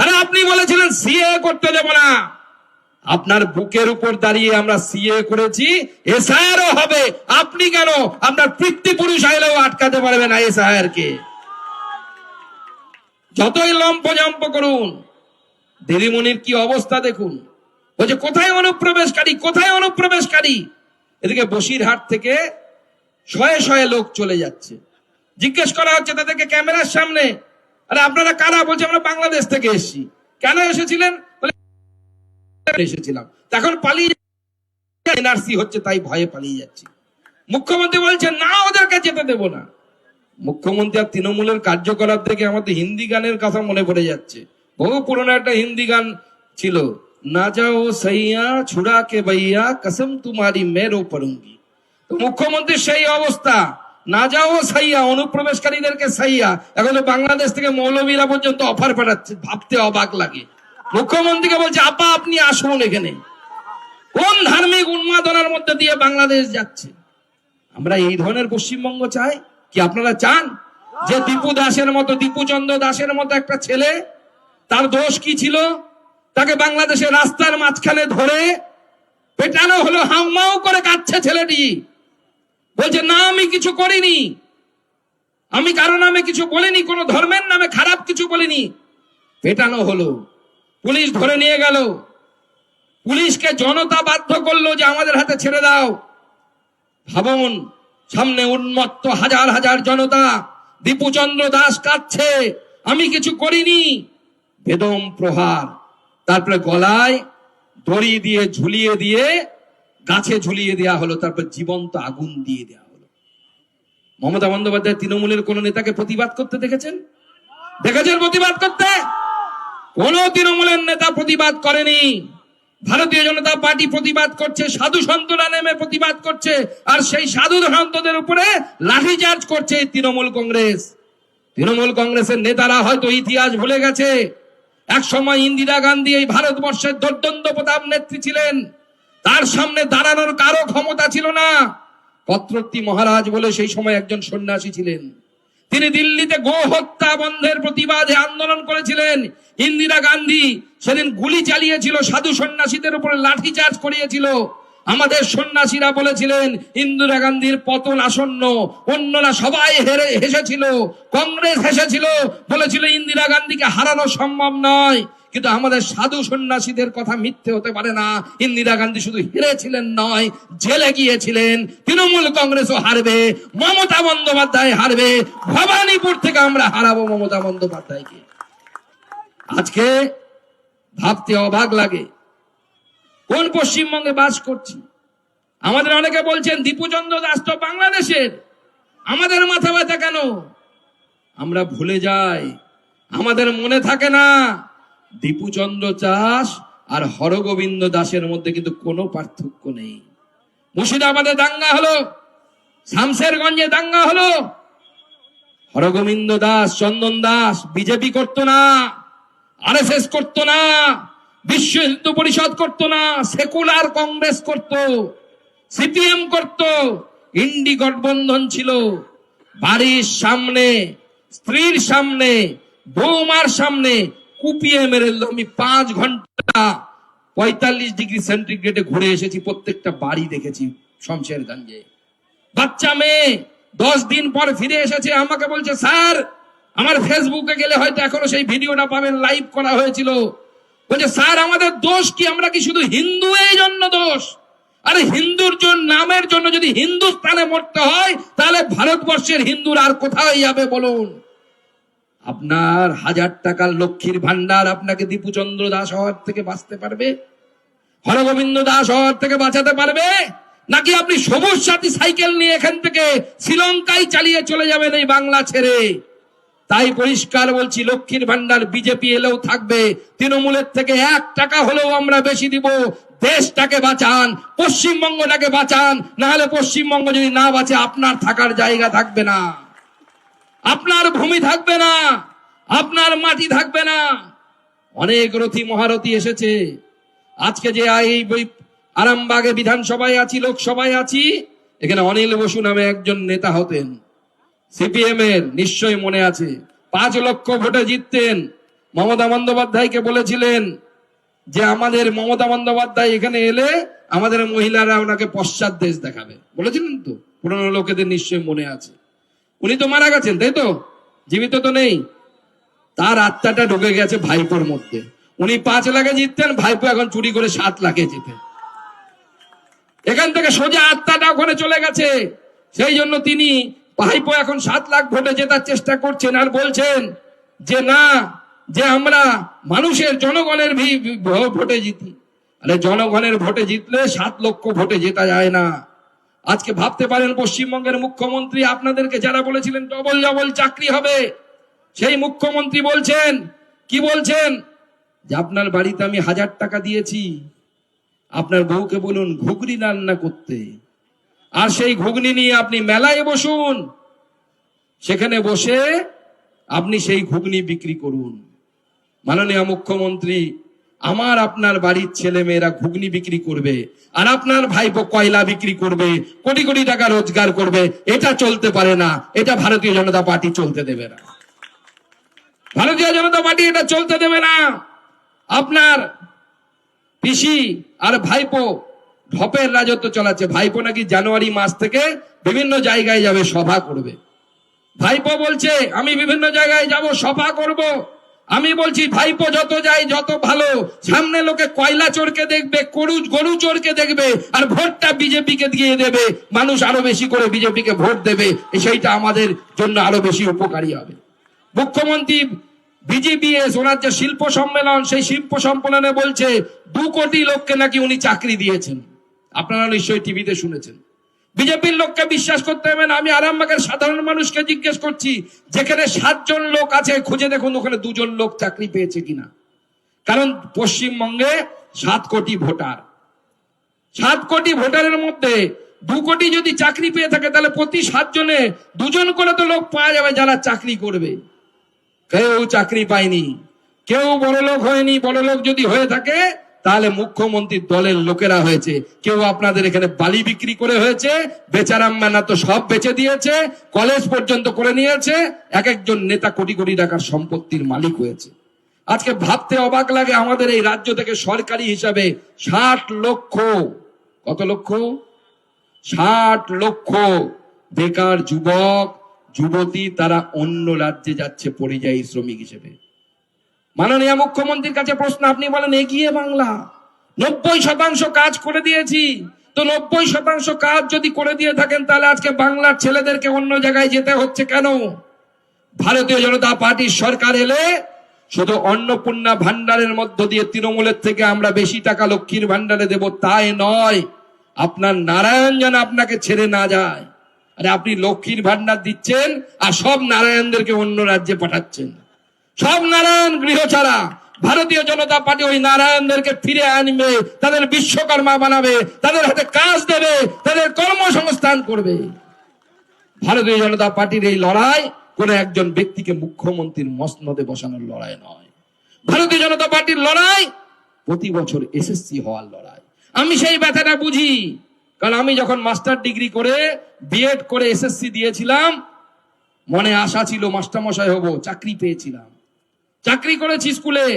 আরে আপনি বলেছিলেন সিএ করতে দেব না, আপনার বুকের উপর দাঁড়িয়ে আমরা সিএ করেছি, এসআইআরও হবে। আপনি কেন আপনার পিতৃপুরুষ আইলেও আটকাতে পারবে না এসআইআর কে? যতই লম্পজম্প করুন। দিদিমণির কি অবস্থা দেখুন, বলছে কোথায় অনুপ্রবেশকারী, কোথায় অনুপ্রবেশকারী। এদিকে বসিরহাট থেকে শয়ে শয়ে লোক চলে যাচ্ছে, জিজ্ঞেস করা হচ্ছে তাদেরকে ক্যামেরার সামনে, আরে আপনারা কারা? বলছে আমরা বাংলাদেশ থেকে এসেছি। কেন এসেছিলেন? এসেছিলাম, এখন পালিয়ে এনআরসি হচ্ছে তাই ভয়ে পালিয়ে যাচ্ছি। মুখ্যমন্ত্রী বলছেন না, ওদেরকে যেতে দেব না। মুখ্যমন্ত্রী আর তৃণমূলের কার্যকলাপ থেকে আমাদের হিন্দি গানের কথা মনে পড়ে যাচ্ছে। বহু পুরনো একটা হিন্দি গান ছিল, না যাও সইয়া ছুড়া কে বইয়া কসম তোমারি মেরো পড়ুঙ্গি। তো মুখ্যমন্ত্রীর সেই অবস্থা, না যাও সাইয়া, অনুপ্রবেশকারীদেরকে সাইয়া। এখন তো বাংলাদেশ থেকে মৌলবীরা পর্যন্ত অফার পাঠাচ্ছে, ভাবতে অবাক লাগে। মুখ্যমন্ত্রীকে বলছে আপা আপনি আসুন এখানে। কোন ধার্মিক উন্মাদনার মধ্যে দিয়ে বাংলাদেশ যাচ্ছে? আমরা এই ধরনের পশ্চিমবঙ্গ চাই কি? আপনারা চান যে দীপু দাসের মতো, দীপুচন্দ্র দাসের মতো একটা ছেলে, তার দোষ কি ছিল? তাকে বাংলাদেশের রাস্তার মাঝখানে ধরে পেটানো হলো, হাউমাউ করে কাঁদছে ছেলেটি, বলছে না আমি কিছু করিনি, আমি কারো নামে কিছু বলিনি, কোন ধর্মের নামে খারাপ কিছু বলিনি। পেটানো হলো, পুলিশ ধরে নিয়ে গেল, পুলিশকে জনতা বাধ্য করলো যে আমাদের হাতে ছেড়ে দাও। ভাবুন, সামনে উন্মত্ত হাজার হাজার জনতা, দীপুচন্দ্র দাস কাঁদছে, আমি কিছু করিনি। বেদম প্রহার, তারপরে গলায় দড়ি দিয়ে ঝুলিয়ে দিয়ে গাছে ঝুলিয়ে দেওয়া হলো, তারপর জীবন্ত আগুন দিয়ে দেওয়া হলো। মমতা বন্দ্যোপাধ্যায় তৃণমূলের কোন নেতাকে প্রতিবাদ করতে দেখেছেন? দেখেছেন প্রতিবাদ করতে? কোন তৃণমূলের নেতা প্রতিবাদ করেনি। ভারতীয় জনতা পার্টি প্রতিবাদ করছে, সাধু সন্তরা নেমে প্রতিবাদ করছে, আর সেই সাধু সন্তদের উপরে লাঠিচার্জ করছে তৃণমূল কংগ্রেস। তৃণমূল কংগ্রেসের নেতারা হয়তো ইতিহাস ভুলে গেছে। এক সময় ইন্দিরা গান্ধী এই ভারতবর্ষের দুর্দান্ত প্রতাপ নেত্রী ছিলেন, তার সামনে দাঁড়ানোর কারো ক্ষমতা ছিল না। পত্রতী মহারাজ বলে সেই সময় একজন সন্ন্যাসী ছিলেন, তিনি দিল্লিতে গো হত্যা বন্ধের প্রতিবাদে আন্দোলন করেছিলেন। ইন্দিরা গান্ধী সেদিন গুলি চালিয়েছিল, সাধু সন্ন্যাসীদের উপরে লাঠিচার্জ করিয়েছিল। আমাদের সন্ন্যাসীরা বলেছিলেন ইন্দিরা গান্ধীর পতন আসন্ন, অন্যরা সবাই হেসেছিল, কংগ্রেস হেসেছিল, বলেছিল ইন্দিরা গান্ধীকে হারানো সম্ভব নয়। কিন্তু আমাদের সাধু সন্ন্যাসীদের কথা মিথ্যে হতে পারে না। ইন্দিরা গান্ধী শুধু হেরেছিলেন নয়, জেলে গিয়েছিলেন। তৃণমূল কংগ্রেসও হারবে, মমতা বন্দ্যোপাধ্যায় হারবে, ভবানীপুর থেকে আমরা হারাবো মমতা বন্দ্যোপাধ্যায়কে। আজকে ভাবতে অবাক লাগে, কোন পশ্চিমবঙ্গে বাস করছি? আমাদের অনেকে বলছেন দীপুচন্দ্র দাস তো বাংলাদেশের, আমাদের মাথা ব্যথা কেন? আমরা ভুলে যাই, আমাদের মনে থাকে না দীপুচন্দ্র দাস আর হরগোবিন্দ দাসের মধ্যে কিন্তু কোনো পার্থক্য নেই। মুর্শিদাবাদে দাঙ্গা হলো, শামশেরগঞ্জে দাঙ্গা হলো, হরগোবিন্দ দাস, চন্দন দাস বিজেপি করতো না, আরএসএস করতো না, বিশ্ব হিন্দু পরিষদ করতো না, সেকুলার কংগ্রেস করতো, সিপিএম করতো, ইন্ডি গঠবন্ধন ছিল। বাড়ির সামনে, স্ত্রীর সামনে, বৌমার সামনে কুপিয়ে মেরে আমি 5 ঘন্টা 45 ডিগ্রি সেন্টিগ্রেডে ঘুরে এসেছি, প্রত্যেকটা বাড়ি দেখেছি শমশেরগঞ্জে। বাচ্চা মেয়ে 10 দিন পর ফিরে এসেছে, আমাকে বলছে স্যার, আমার ফেসবুকে গেলে হয়তো এখনো সেই ভিডিওটা পাবেন, লাইভ করা হয়েছিল। বলছে স্যার আমাদের দোষ কি, আমরা কি শুধু হিন্দু এই জন্য দোষ? আরে হিন্দুর জন্য, নামের জন্য যদি হিন্দুস্তানে মরতে হয় তাহলে ভারতবর্ষের হিন্দুরা আর কোথায় যাবে বলুন? আপনার 1000 টাকার লক্ষ্মীর ভান্ডার আপনাকে দীপুচন্দ্র দাস হওয়ার থেকে বাঁচতে পারবে? হরগোবিন্দ দাস হওয়ার থেকে বাঁচাতে পারবে? নাকি আপনি সবুজ সাথী সাইকেল নিয়ে এখান থেকে শ্রীলঙ্কায় চালিয়ে চলে যাবেন এই বাংলা ছেড়ে? তাই পরিষ্কার বলছি, লক্ষ্মীর ভান্ডার বিজেপি এলেও থাকবে, তৃণমূলের থেকে 1 টাকা হলেও আমরা বেশি দিব। দেশটাকে বাঁচান, পশ্চিমবঙ্গটাকে বাঁচান, না হলে পশ্চিমবঙ্গ যদি না বাঁচে আপনার থাকার জায়গা থাকবে না, আপনার ভূমি থাকবে না, আপনার মাটি থাকবে না। অনেক রথী মহারথী এসেছে। আজকে যে এই আরামবাগে বিধানসভায় আছি, লোকসভায় আছি, এখানে অনিল বসু নামে একজন নেতা হতেন সিপিএম এর, নিশ্চয়ই মনে আছে। 5 লক্ষ ভোটে জিততেন। মমতা বন্দ্যোপাধ্যায়কে বলেছিলেন যে আমাদের মমতা বন্দ্যোপাধ্যায় এখানে এলে আমাদের মহিলারা ওনাকে পশ্চাৎ দেশ দেখাবে, বলেছিলেন তো? পুরনো লোকেদের নিশ্চয়ই মনে আছে। উনি তো মারা গেছেন, তাই তো? জীবিত তো নেই। তার আত্মাটা ঢুকে গেছে ভাইপোর মধ্যে। উনি 5 লাখে জিততেন, ভাইপো এখন চুরি করে 7 লাখে জিতে। এখান থেকে সোজা আত্মাটা ওখানে চলে গেছে। সেই জন্য তিনি ভাইপো এখন 7 লাখ ভোটে জেতার চেষ্টা করছেন, আর বলছেন যে না, যে আমরা মানুষের, জনগণের ভোটে জিতি। আরে জনগণের ভোটে জিতলে 7 লক্ষ ভোটে জেতা যায় না। আজকে ভাবতে পারেন পশ্চিমবঙ্গের মুখ্যমন্ত্রী আপনাদেরকে যারা বলেছিলেন ডবল ডবল চাকরি হবে, সেই মুখ্যমন্ত্রী বলছেন, কি বলছেন, যে আপনার বাড়িতে আমি 1000 টাকা দিয়েছি, আপনার বউকে বলুন ঘুগনি রান্না করতে, আর সেই ঘুগনি নিয়ে আপনি মেলায় বসুন, সেখানে বসে আপনি সেই ঘুগনি বিক্রি করুন। মাননীয় মুখ্যমন্ত্রী, আমার আপনার বাড়ির ছেলে মেয়েরা ঘুগনি বিক্রি করবে, আর আপনার ভাইপো কয়লা বিক্রি করবে, কোটি কোটি টাকা রোজগার করবে। এটা চলতে পারে না, এটা ভারতীয় জনতা পার্টি চলতে দেবে না। ভারতীয় জনতা পার্টি এটা চলতে দেবে না। আপনার পিসি আর ভাইপো ঢপের রাজত্ব চালাচ্ছে। ভাইপো নাকি জানুয়ারি মাস থেকে বিভিন্ন জায়গায় যাবে, সভা করবে। ভাইপো বলছে আমি বিভিন্ন জায়গায় যাব, সভা করব। আমি বলছি ভাইপো যত যায় যত ভালো, সামনে লোকে কয়লা চোরকে দেখবে, গরু চোরকে দেখবে, আর ভোটটা বিজেপিকে দিয়ে দেবে। মানুষ আরো বেশি করে বিজেপিকে ভোট দেবে, সেইটা আমাদের জন্য আরো বেশি উপকারী হবে। মুখ্যমন্ত্রী বিজিবিএস, ওনার যে শিল্প সম্মেলন, সেই শিল্প সম্মেলনে বলছে 2 কোটি লোককে নাকি উনি চাকরি দিয়েছেন। আপনারা নিশ্চয়ই টিভিতে শুনেছেন। বিজেপির লোককে বিশ্বাস করতে হবে না। আমি আরামবাগের সাধারণ মানুষকে জিজ্ঞেস করছি, যেখানে 7 জন লোক আছে খুঁজে দেখুন ওখানে 2 জন লোক চাকরি পেয়েছে কিনা। কারণ পশ্চিমবঙ্গে 7 কোটি ভোটার, 7 কোটি ভোটারের মধ্যে 2 কোটি যদি চাকরি পেয়ে থাকে, তাহলে প্রতি 7 জনে 2 জন করে তো লোক পাওয়া যাবে যারা চাকরি করবে। কেউ চাকরি পায়নি, কেউ বড়লোক হয়নি। বড়লোক যদি হয়ে থাকে তাহলে মুখ্যমন্ত্রীর দলের লোকেরা হয়েছে। কেউ আপনাদের এখানে বালি বিক্রি করে হয়েছে, বেচারাম্মানা তো সব বেচে দিয়েছে, কলেজ পর্যন্ত করে নিয়েছে। এক একজন নেতা কোটি কোটি টাকার সম্পত্তির মালিক হয়েছে। আজকে ভাবতে অবাক লাগে, আমাদের এই রাজ্য থেকে সরকারি হিসাবে 60 লক্ষ, কত লক্ষ? 60 লক্ষ বেকার যুবক যুবতী, তারা অন্য রাজ্যে যাচ্ছে পরিযায়ী শ্রমিক হিসেবে। মাননীয় মুখ্যমন্ত্রীর কাছে প্রশ্ন, আপনি বলেন এগিয়ে বাংলা 90% কাজ করে দিয়েছি, তো 90% কাজ যদি করে দিয়ে থাকেন, তাহলে আজকে বাংলার ছেলেদেরকে অন্য জায়গায় যেতে হচ্ছে কেন? ভারতীয় জনতা পার্টির সরকার এলে শুধু অন্নপূর্ণা ভান্ডারের মধ্য দিয়ে তৃণমূলের থেকে আমরা বেশি টাকা লক্ষ্মীর ভান্ডারে দেব তাই নয়, আপনার নারায়ণ যেন আপনাকে ছেড়ে না যায়। আরে আপনি লক্ষ্মীর ভান্ডার দিচ্ছেন আর সব নারায়ণদেরকে অন্য রাজ্যে পাঠাচ্ছেন। সব নারায়ণ গৃহ ছাড়া। ভারতীয় জনতা পার্টি ওই নারায়ণদেরকে ফিরে আনবে, তাদের বিশ্বকর্মা বানাবে, তাদের হাতে কাজ দেবে, তাদের কর্মসংস্থান করবে। ভারতীয় জনতা পার্টির এই লড়াই কোন একজন ব্যক্তিকে মুখ্যমন্ত্রীর মসনদে বসানোর লড়াই নয়। ভারতীয় জনতা পার্টির লড়াই প্রতি বছর এসএসসি হওয়ার লড়াই। আমি সেই ব্যথাটা বুঝি, কারণ আমি যখন মাস্টার ডিগ্রি করে বিএড করে এসএসসি দিয়েছিলাম, মনে আশা ছিল মাস্টারমশাই হব, চাকরি পেয়েছিলাম, চাকরি করেছি স্কুলে,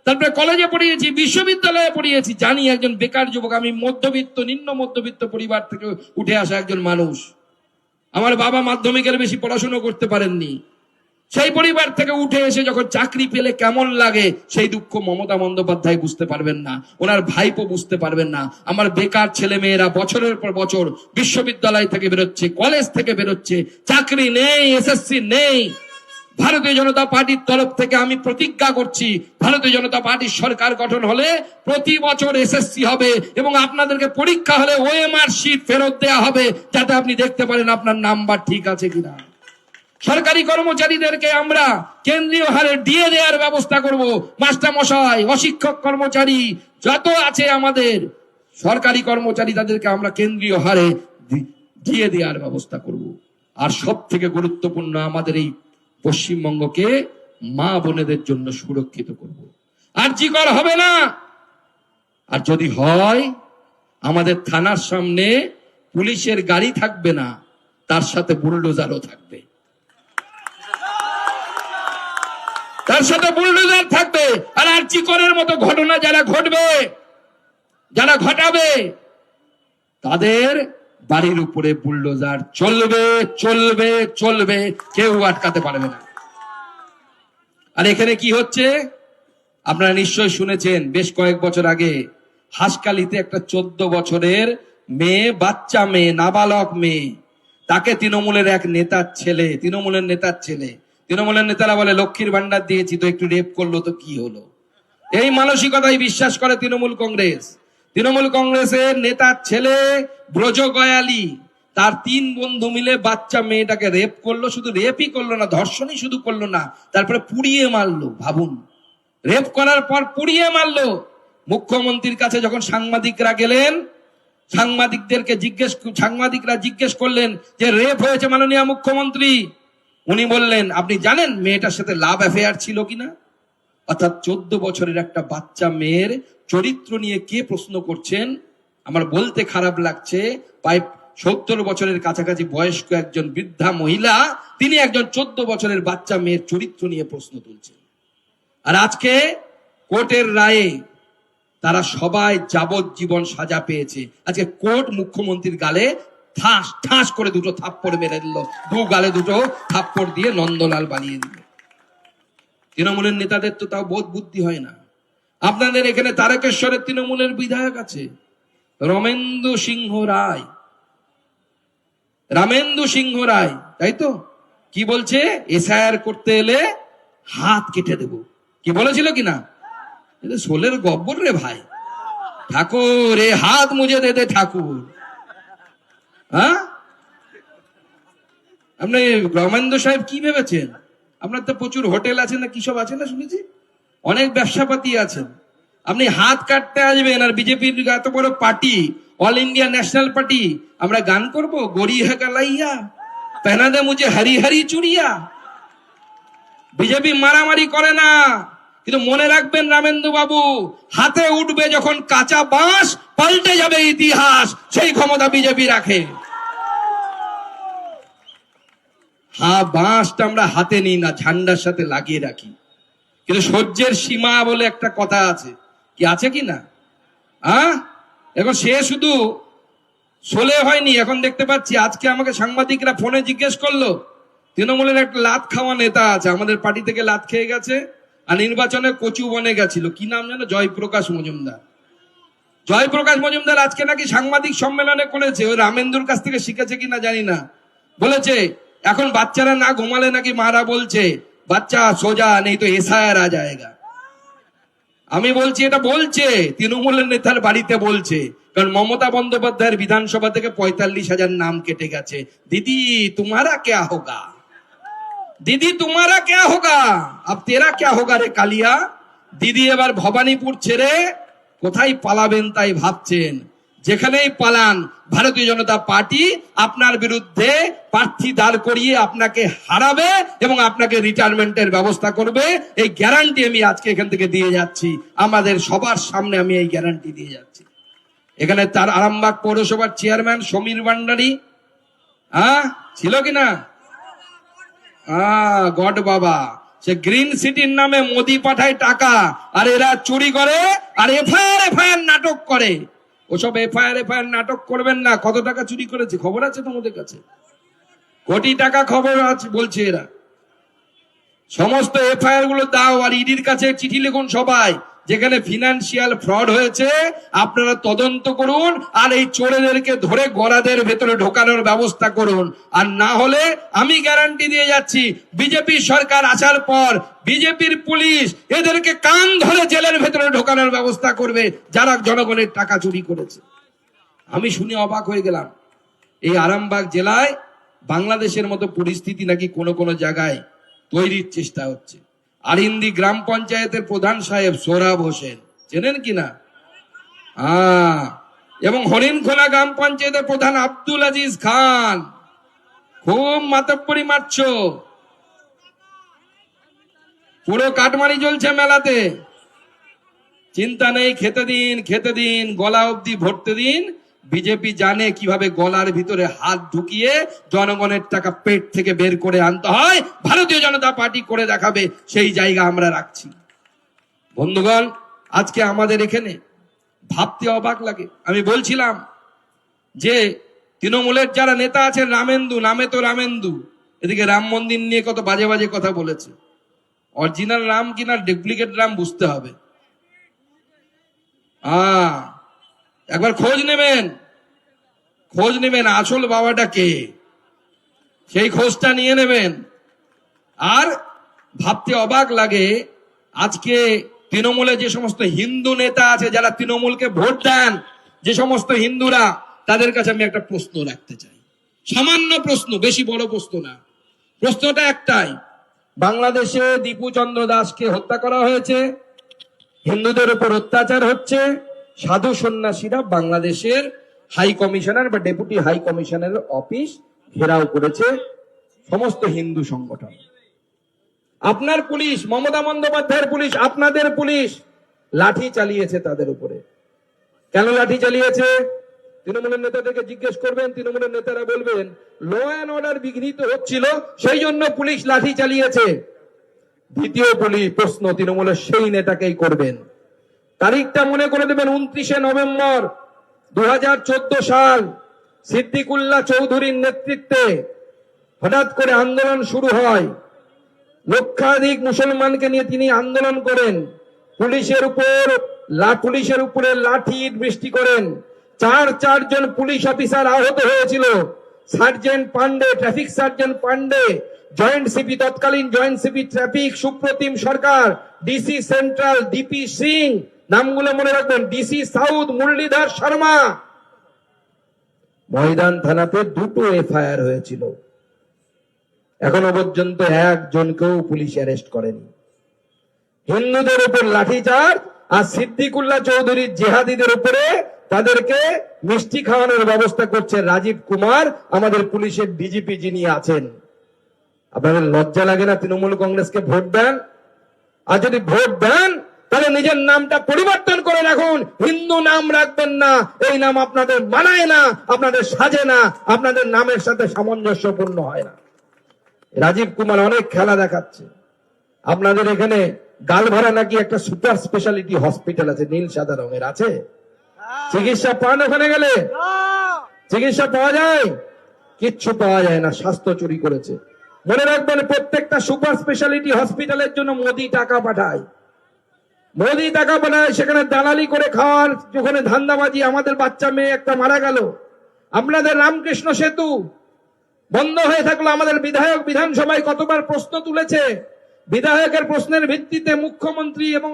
তারপরে কলেজে পড়িয়েছি, বিশ্ববিদ্যালয়ে পড়িয়েছি। জানি একজন বেকার যুবক, আমি মধ্যবিত্ত নিম্ন মধ্যবিত্ত পরিবার থেকে উঠে আসা একজন মানুষ। আমার বাবা মাধ্যমিকের বেশি পড়াশোনা করতে পারেননি। সেই পরিবার থেকে উঠে এসে যখন চাকরি পেলে কেমন লাগে সেই দুঃখ মমতা বন্দ্যোপাধ্যায় বুঝতে পারবেন না, ওনার ভাইপো বুঝতে পারবেন না। আমার বেকার ছেলে মেয়েরা বছরের পর বছর বিশ্ববিদ্যালয় থেকে বেরোচ্ছে, কলেজ থেকে বেরোচ্ছে, চাকরি নেই, এসএসসি নেই। ভারতীয় জনতা পার্টির তরফ থেকে আমি প্রতিজ্ঞা করছি, ভারতীয় জনতা পার্টির সরকার গঠন হলে প্রতি বছর এসএসসি হবে এবং আপনাদেরকে পরীক্ষা হলে ওএমআর শিট ফেরত দেওয়া হবে, যাতে আপনি দেখতে পারেন আপনার নাম্বার ঠিক আছে কিনা। সরকারি কর্মচারীদেরকে আমরা কেন্দ্রীয় হারে ডিএ দেওয়ার ব্যবস্থা করব। মাস্টার মশাই, অশিক্ষক কর্মচারী যত আছে আমাদের সরকারি কর্মচারী, তাদেরকে আমরা কেন্দ্রীয় হারে ডিএ দেওয়ার ব্যবস্থা করব। আর সব থেকে গুরুত্বপূর্ণ, আমাদের এই পশ্চিমবঙ্গকে মা বোনেদের জন্য সুরক্ষিত করব। আরজিকর হবে না। আর যদি হয়, আমাদের থানার সামনে পুলিশের গাড়ি থাকবে না, তার সাথে বুলডোজারও থাকবে, তার সাথে বুলডোজার থাকবে। আর আরজিকরের মতো ঘটনা যারা ঘটবে, যারা ঘটাবে, তাদের বাড়ির উপরে বুলডোজার চলবে, চলবে, চলবে, কেউ আটকাতে পারবে না। আর এখানে কি হচ্ছে আপনারা নিশ্চয়ই শুনেছেন, বেশ কয়েক বছর আগে হাসকালিতে একটা 14 বছরের মেয়ে, বাচ্চা মেয়ে, নাবালক মেয়ে, তাকে তৃণমূলের এক নেতার ছেলে, তৃণমূলের নেতারা বলে লক্ষ্মীর ভান্ডার দিয়েছি তো একটু রেপ করলো তো কি হলো। এই মানসিকতাই বিশ্বাস করে তৃণমূল কংগ্রেস। তৃণমূল কংগ্রেসের নেতার ছেলে ব্রজ গয়ালী, তার 3 বন্ধু মিলে বাচ্চা মেয়েটাকে রেপ করলো। শুধু রেপই করলো না, ধর্ষণই শুধু করলো না, তারপরে পুড়িয়ে মারলো। ভাবুন, রেপ করার পর পুড়িয়ে মারলো। মুখ্যমন্ত্রীর কাছে যখন সাংবাদিকরা গেলেন, সাংবাদিকরা জিজ্ঞেস করলেন যে রেপ হয়েছে মাননীয় মুখ্যমন্ত্রী, উনি বললেন আপনি জানেন মেয়েটার সাথে লাভ অ্যাফেয়ার ছিল কিনা। অর্থাৎ 14 বছরের একটা বাচ্চা মেয়ের চরিত্র নিয়ে কে প্রশ্ন করছেন। আমার বলতে খারাপ লাগছে, প্রায় 70 বছরের কাছাকাছি বয়স্ক একজন বৃদ্ধা মহিলা, তিনি একজন 14 বছরের বাচ্চা মেয়ের চরিত্র নিয়ে প্রশ্ন তুলছেন। আর আজকে কোর্টের রায়ে তারা সবাই যাবজ্জীবন সাজা পেয়েছে। আজকে কোর্ট মুখ্যমন্ত্রীর গালে ঠাস ঠাস করে 2 থাপ্পড় মেরে দিল, 2 গালে 2 থাপ্পড় দিয়ে নন্দলাল বানিয়ে দিল। তৃণমূলের নেতাদের তো তাও বোধ বুদ্ধি হয় না। আপনাদের এখানে তারকেশ্বরের তৃণমূলের বিধায়ক আছে রামেন্দু সিংহ রায়, তাই তো? কি বলছে, এসআইআর করতে এলে হাত কেটে দেব, কি বলেছিল কিনা? সোলের গব্বর রে ভাই, ঠাকুর এ হাত মুজে দে দে ঠাকুর। হ্যাঁ, আপনি রামেন্দু সাহেব কি ভেবেছেন? আপনার তো প্রচুর হোটেল আছে না কি সব আছে না শুনেছি, অনেক ব্যবসাপাতি আছেন। আপনি হাত কাটতে আসবেন আর বিজেপির এত বড় party, all India national party, আমরা গান করব গড়ি হেকালাইয়া পেনা দে মুঝে হরি হরি চুড়িয়া। বিজেপি মারামারি করে না, কিন্তু মনে রাখবেন রামেন্দু বাবু, হাতে উঠবে যখন কাঁচা বাঁশ, পাল্টে যাবে ইতিহাস, সেই ক্ষমতা বিজেপি রাখে। হ্যাঁ, বাঁশটা আমরা হাতে নিই না, ঝান্ডার সাথে লাগিয়ে রাখি। কিন্তু সহ্যের সীমা বলে একটা কথা আছে, কি আছে কি না? এখন সে শুধু সোলে হয়নি, এখন দেখতে পাচ্ছি আজকে আমাকে সাংবাদিকরা ফোনে জিজ্ঞেস করলো, তৃণমূলের একটা লাত খাওয়া নেতা আছে, আমাদের পার্টি থেকে লাত খেয়ে গেছে আর নির্বাচনে কচু বনে গেছিল, কি নাম জানো? জয়প্রকাশ মজুমদার আজকে নাকি সাংবাদিক সম্মেলনে করেছে, ওই রামেন্দুর কাছ থেকে শিখেছে কিনা জানি না, বলেছে এখন বাচ্চারা না ঘুমালে নাকি মারা বলছে বাচ্চা সোজা নেই তো এসআইআর আ যায়গা। আমি বলছি এটা বলছে তৃণমূলের নেতার বাড়িতে বলছে, কারণ মমতা বন্দ্যোপাধ্যায়ের বিধানসভা থেকে 45,000 নাম কেটে গেছে। দিদি তোমারা ক্যা হোগা, দিদি তোমারা ক্যা হোগা, আব তেরা ক্যা হোগা রে কালিয়া। দিদি এবার ভবানীপুর ছেড়ে কোথায় পালাবেন তাই ভাবছেন। যেখানেই পালান ভারতীয় জনতা পার্টি আপনার বিরুদ্ধে প্রার্থী দাঁড় করিয়ে আপনাকে হারাবে এবং আপনাকে রিটায়ারমেন্টের ব্যবস্থা করবে। এই গ্যারান্টি আমি আজকে এখান থেকে দিয়ে যাচ্ছি, আমাদের সবার সামনে আমি এই গ্যারান্টি দিয়ে যাচ্ছি। এখানে তার আরামবাগ পৌরসভার চেয়ারম্যান সমীর ভান্ডারী ছিল কিনা, গড বাবা, সে গ্রিন সিটির নামে মোদি পাঠায় টাকা, আর এরা চুরি করে আর এফআইআর নাটক করে। ওসব এফআইআর নাটক করবেন না। কত টাকা চুরি করেছে খবর আছে তোমাদের কাছে? কোটি টাকা খবর আছে বলছে এরা। সমস্ত এফআইআর গুলো দাও আর ইডির কাছে চিঠি লিখুন সবাই, যেখানে ফিনান্সিয়াল ফ্রড হয়েছে আপনারা তদন্ত করুন আর এই চোরেদেরকে ধরে গড়াদের ভেতরে ঢোকানোর ব্যবস্থা করুন। আর না হলে আমি গ্যারান্টি দিয়ে যাচ্ছি, বিজেপি সরকার আসার পর বিজেপির পুলিশ এদেরকে কান ধরে জেলের ভেতরে ঢোকানোর ব্যবস্থা করবে যারা জনগণের টাকা চুরি করেছে। আমি শুনে অবাক হয়ে গেলাম, এই আরামবাগ জেলায় বাংলাদেশের মতো পরিস্থিতি নাকি কোনো কোনো জায়গায় তৈরির চেষ্টা হচ্ছে। আরিন্দি গ্রাম পঞ্চায়েতের প্রধান সাহেব সোহরাব হোসেন চেনেন কিনা, এবং হরিণখোলা গ্রাম পঞ্চায়েতের প্রধান আব্দুল আজিজ খান, খুব মাতব্বরি মারছ, পুরো কাটমানি চলছে মেলাতে। চিন্তা নেই, খেতে দিন গলা অবধি ভরতে দিন। বিজেপি জানে কিভাবে গলার ভিতরে হাত ঢুকিয়ে জনগণের টাকা পেট থেকে বের করে আনতে হয়। ভারতীয় জনতা পার্টি করে দেখাবে, সেই জায়গা আমরা রাখছি। বন্ধুগণ, আজকে আমাদের এখানে ভাবতে অবাক লাগে। আমি বলছিলাম যে তৃণমূলের যারা নেতা আছেন, রামেন্দু নামে তো রামেন্দু, এদিকে রাম মন্দির নিয়ে কত বাজে বাজে কথা বলেছে। অরিজিনাল রাম কিনা ডুপ্লিকেট রাম বুঝতে হবে। একবার খোঁজ নেবেন আসল বাবাটা কে, সেই খোঁজটা নিয়ে নেবেন। আর ভাবতে অবাক লাগে, আজকে তৃণমূলে যে সমস্ত হিন্দু নেতা আছে যারা তৃণমূলকে ভোট দেন, যে সমস্ত হিন্দুরা, তাদের কাছে আমি একটা প্রশ্ন রাখতে চাই, সামান্য প্রশ্ন, বেশি বড় প্রশ্ন না। প্রশ্নটা একটাই, বাংলাদেশে দীপু চন্দ্র দাসকে হত্যা করা হয়েছে, হিন্দুদের উপর অত্যাচার হচ্ছে, সাধু সন্ন্যাসীরা বাংলাদেশের হাই কমিশনার বা ডেপুটি হাই কমিশনারের অফিস ঘেরাও করেছে সমস্ত হিন্দু সংগঠন। আপনার পুলিশ, মমতা বন্দ্যোপাধ্যায়ের পুলিশ, আপনাদের পুলিশ লাঠি চালিয়েছে তাদের উপরে। কেন লাঠি চালিয়েছে? তৃণমূলের নেতাদেরকে জিজ্ঞেস করবেন, তৃণমূলের নেতারা বলবেন ল অ্যান্ড অর্ডার বিঘ্নিত হচ্ছিল, সেই জন্য পুলিশ লাঠি চালিয়েছে। দ্বিতীয় প্রশ্ন তৃণমূলের সেই নেতাকেই করবেন। তারিখটা মনে করে দেবেন, 29শে নভেম্বর 2014 সাল, সিদ্দিকুল্লাহ চৌধুরীর নেতৃত্বে হঠাৎ করে আন্দোলন শুরু হয়। লক্ষাধিক মুসলমানকে নিয়ে তিনি আন্দোলন করেন, পুলিশের উপরে লাঠি বৃষ্টি করেন। চারজন পুলিশ অফিসার আহত হয়েছিল। Sergeant Pande, traffic sergeant Pande, তৎকালীন joint CP traffic Supratim Sarkar, DC central DP Singh, নামগুলো মনে রাখবেন, ডিসি সাউথ মুরলীধর শর্মা। ময়দান থানাতে 2টো এফআইআর হয়েছিল, এখনো পর্যন্ত একজনকেও পুলিশ অ্যারেস্ট করেনি। হিন্দুদের উপর লাঠিচার্জ আর সিদ্দিকুল্লাহ চৌধুরীর জেহাদিদের উপরে তাদেরকে মিষ্টি খাওয়ানোর ব্যবস্থা করছে রাজীব কুমার, আমাদের পুলিশের ডিজিপি যিনি আছেন। আপনাদের লজ্জা লাগে না তৃণমূল কংগ্রেসকে ভোট দেন? আর যদি ভোট দেন তাহলে নিজের নামটা পরিবর্তন করে রাখুন, হিন্দু নাম রাখবেন না। এই নাম আপনাদের মানায় না, আপনাদের সাজে না, আপনাদের নামের সাথে সামঞ্জস্যপূর্ণ হয় না। রাজীব কুমার অনেক খেলা দেখাচ্ছে। আপনাদের এখানে গালভরা নাকি একটা সুপার স্পেশালিটি হসপিটাল আছে, নীল সাদা রঙের, আছে? চিকিৎসা পান ওখানে গেলে? চিকিৎসা পাওয়া যায়? কিচ্ছু পাওয়া যায় না, স্বাস্থ্য চুরি করেছে। মনে রাখবেন, প্রত্যেকটা সুপার স্পেশালিটি হসপিটালের জন্য মোদি টাকা পাঠায়, সেখানে দালালি করে খাওয়ার, ওখানে ধান্দাবাজি। আমাদের বাচ্চা মেয়ে একটা মারা গেল, আপনাদের রামকৃষ্ণ সেতু বন্ধ হয়ে থাকলো। আমাদের বিধায়ক বিধানসভায় কতবার প্রশ্ন তুলেছে বিধায়কের প্রশ্নের ভিত্তিতে মুখ্যমন্ত্রী এবং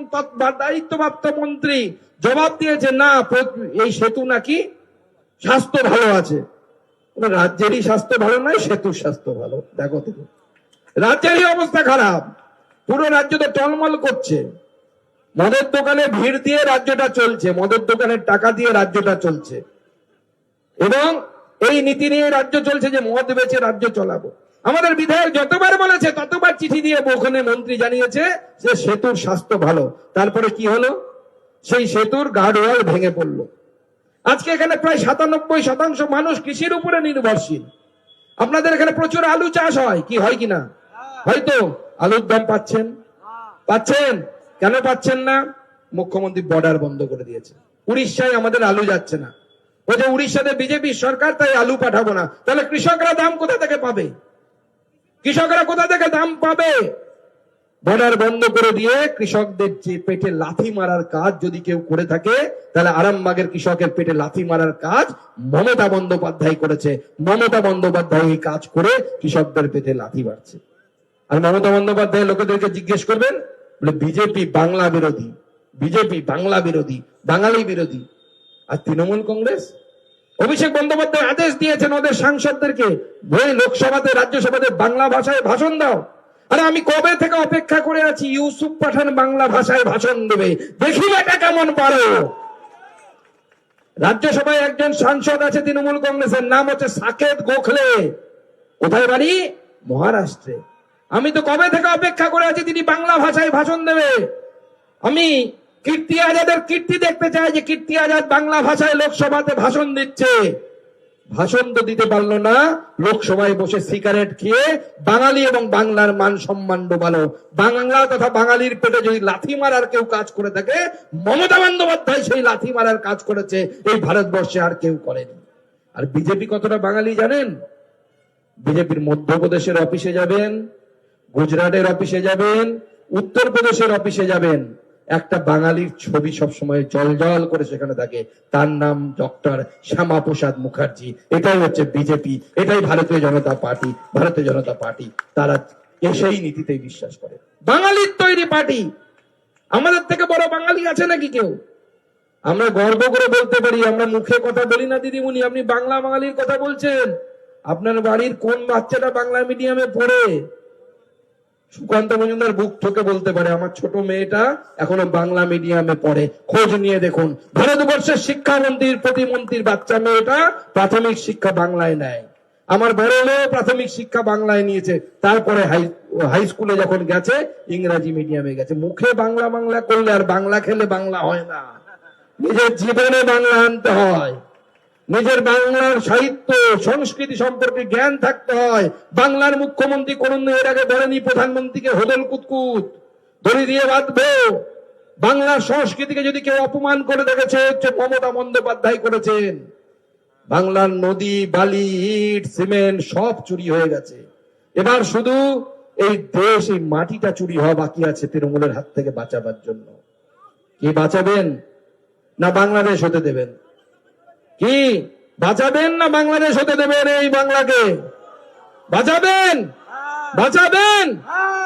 দায়িত্বপ্রাপ্ত মন্ত্রী জবাব দিয়েছে না, এই সেতু নাকি স্বাস্থ্য ভালো আছে। রাজ্যেরই স্বাস্থ্য ভালো নয়, সেতুর স্বাস্থ্য ভালো। দেখো তুমি, রাজ্যেরই অবস্থা খারাপ, পুরো রাজ্য তো টলমল করছে। মদের দোকানে ভিড় দিয়ে রাজ্যটা চলছে, মদের দোকানের টাকা দিয়ে রাজ্যটা চলছে, এবং এই নীতি নিয়ে রাজ্য চলছে যে মদ বেচে রাজ্য চালাবো। আমাদের বিধায়ক যতবার বলেছে ততবার চিঠি দিয়ে ওখানে মন্ত্রী জানিয়েছে যে সেতুর স্বাস্থ্য ভালো। তারপরে কি হলো? সেই সেতুর গার্ডওয়াল ভেঙে পড়লো। আজকে এখানে প্রায় 97% মানুষ কৃষির উপরে নির্ভরশীল। আপনাদের এখানে প্রচুর আলু চাষ হয়, কি হয় কিনা? হয়তো আলুর দাম পাচ্ছেন? কেন পাচ্ছেন না? মুখ্যমন্ত্রী বর্ডার বন্ধ করে দিয়েছে। উড়িষ্যায় আমাদের আলু যাচ্ছে না, ওই যে উড়িষ্যাতে বিজেপি সরকার, তাই আলু পাঠাবো না। তাহলে কৃষকরা দাম কোথা থেকে পাবে? কৃষকরা কোথা থেকে দাম পাবে? বর্ডার বন্ধ করে দিয়ে কৃষকদের যে পেটে লাথি মারার কাজ যদি কেউ করে থাকে, তাহলে আরামবাগের কৃষকের পেটে লাথি মারার কাজ মমতা বন্দ্যোপাধ্যায় করেছে। মমতা বন্দ্যোপাধ্যায় এই কাজ করে কৃষকদের পেটে লাথি মারছে। আর মমতা বন্দ্যোপাধ্যায় লোকেদেরকে জিজ্ঞেস করবেন, বলে বিজেপি বাংলা বিরোধী, বিজেপি বাংলা বিরোধী, বাঙালি বিরোধী। আর তৃণমূল কংগ্রেস, অভিষেক বন্দ্যোপাধ্যায় আদেশ দিয়েছেন ওদের সাংসদদেরকে, ওই লোকসভাতে রাজ্যসভাতে বাংলা ভাষায় ভাষণ দাও। আরে আমি কবে থেকে অপেক্ষা করে আছি, ইউসুফ পাঠান বাংলা ভাষায় ভাষণ দেবে, দেখি এটা কেমন পারো। রাজ্যসভায় একজন সাংসদ আছে তৃণমূল কংগ্রেসের, নাম হচ্ছে সাকেত গোখলে। কোথায় বাড়ি? মহারাষ্ট্রে। আমি তো কবে থেকে অপেক্ষা করে আছি তিনি বাংলা ভাষায় ভাষণ দেবে। আমি কীর্তি আজাদের কীর্তি দেখতে চাই, যে কীর্তি আজাদ বাংলা ভাষায় লোকসভাতে ভাষণ দিচ্ছে। ভাষণ তো দিতে পারলো না, লোকসভায় বসে সিগারেট খেয়ে বাঙালি এবং বাংলার মান সম্মান ডোবালো। বাংলা তথা বাঙালির পেটে যদি লাথি মারার কেউ কাজ করে থাকে, মমতা বন্দ্যোপাধ্যায় সেই লাথি মারার কাজ করেছে, এই ভারতবর্ষে আর কেউ করেনি। আর বিজেপি কতটা বাঙালি জানেন? বিজেপির মধ্যপ্রদেশের অফিসে যাবেন, গুজরাটের অফিসে যাবেন, উত্তরপ্রদেশের অফিসে যাবেন, একটা বাঙালির ছবি সবসময় জল করে সেখানে থাকে, তার নাম ডক্টর শ্যামা প্রসাদ মুখার্জি। এটাই হচ্ছে বিজেপি, এটাই ভারতীয় জনতা পার্টি। ভারতীয় জনতা পার্টি তারা সেই নীতিতেই বিশ্বাস করে। বাঙালির তৈরি পার্টি। আমাদের থেকে বড় বাঙালি আছে নাকি কেউ? আমরা গর্ব করে বলতে পারি, আমরা মুখে কথা বলি না। দিদিমণি, আপনি বাংলা বাঙালির কথা বলছেন, আপনার বাড়ির কোন বাচ্চাটা বাংলা মিডিয়ামে পড়ে? সুকান্ত মজুমদার বুক ঠকে বলতে পারে, আমার ছোট মেয়েটা এখনো বাংলা মিডিয়ামে পড়ে। খোঁজ নিয়ে দেখুন, ভারতবর্ষের শিক্ষামন্ত্রীর প্রতিমন্ত্রীর বাচ্চা মেয়েটা প্রাথমিক শিক্ষা বাংলায় নেয়। আমার বড় মেয়ে প্রাথমিক শিক্ষা বাংলায় নিয়েছে, তারপরে হাই স্কুলে যখন গেছে ইংরাজি মিডিয়ামে গেছে। মুখে বাংলা বাংলা করলে আর বাংলা খেলে বাংলা হয় না, নিজের জীবনে বাংলা আনতে হয়। নিজের বাংলার সাহিত্য সংস্কৃতি সম্পর্কে জ্ঞান থাকতে হয়। বাংলার মুখ্যমন্ত্রী কোন এর আগে বলেনি প্রধানমন্ত্রীকে হোদল কুতকুত দড়ি দিয়ে বাঁধবো। বাংলার সংস্কৃতিকে যদি কেউ অপমান করে দেখেছে, হচ্ছে মমতা বন্দ্যোপাধ্যায় করেছেন। বাংলার নদী, বালি, ইট, সিমেন্ট সব চুরি হয়ে গেছে। এবার শুধু এই দেশ, এই মাটিটা চুরি হওয়া বাকি আছে তৃণমূলের হাত থেকে বাঁচাবার জন্য। কি বাঁচাবেন না বাংলাদেশ হতে দেবেন? কি বাঁচাবেন না বাংলাদেশ হতে দেবেন? এই বাংলাকে বাঁচাবেন, বাঁচাবেন।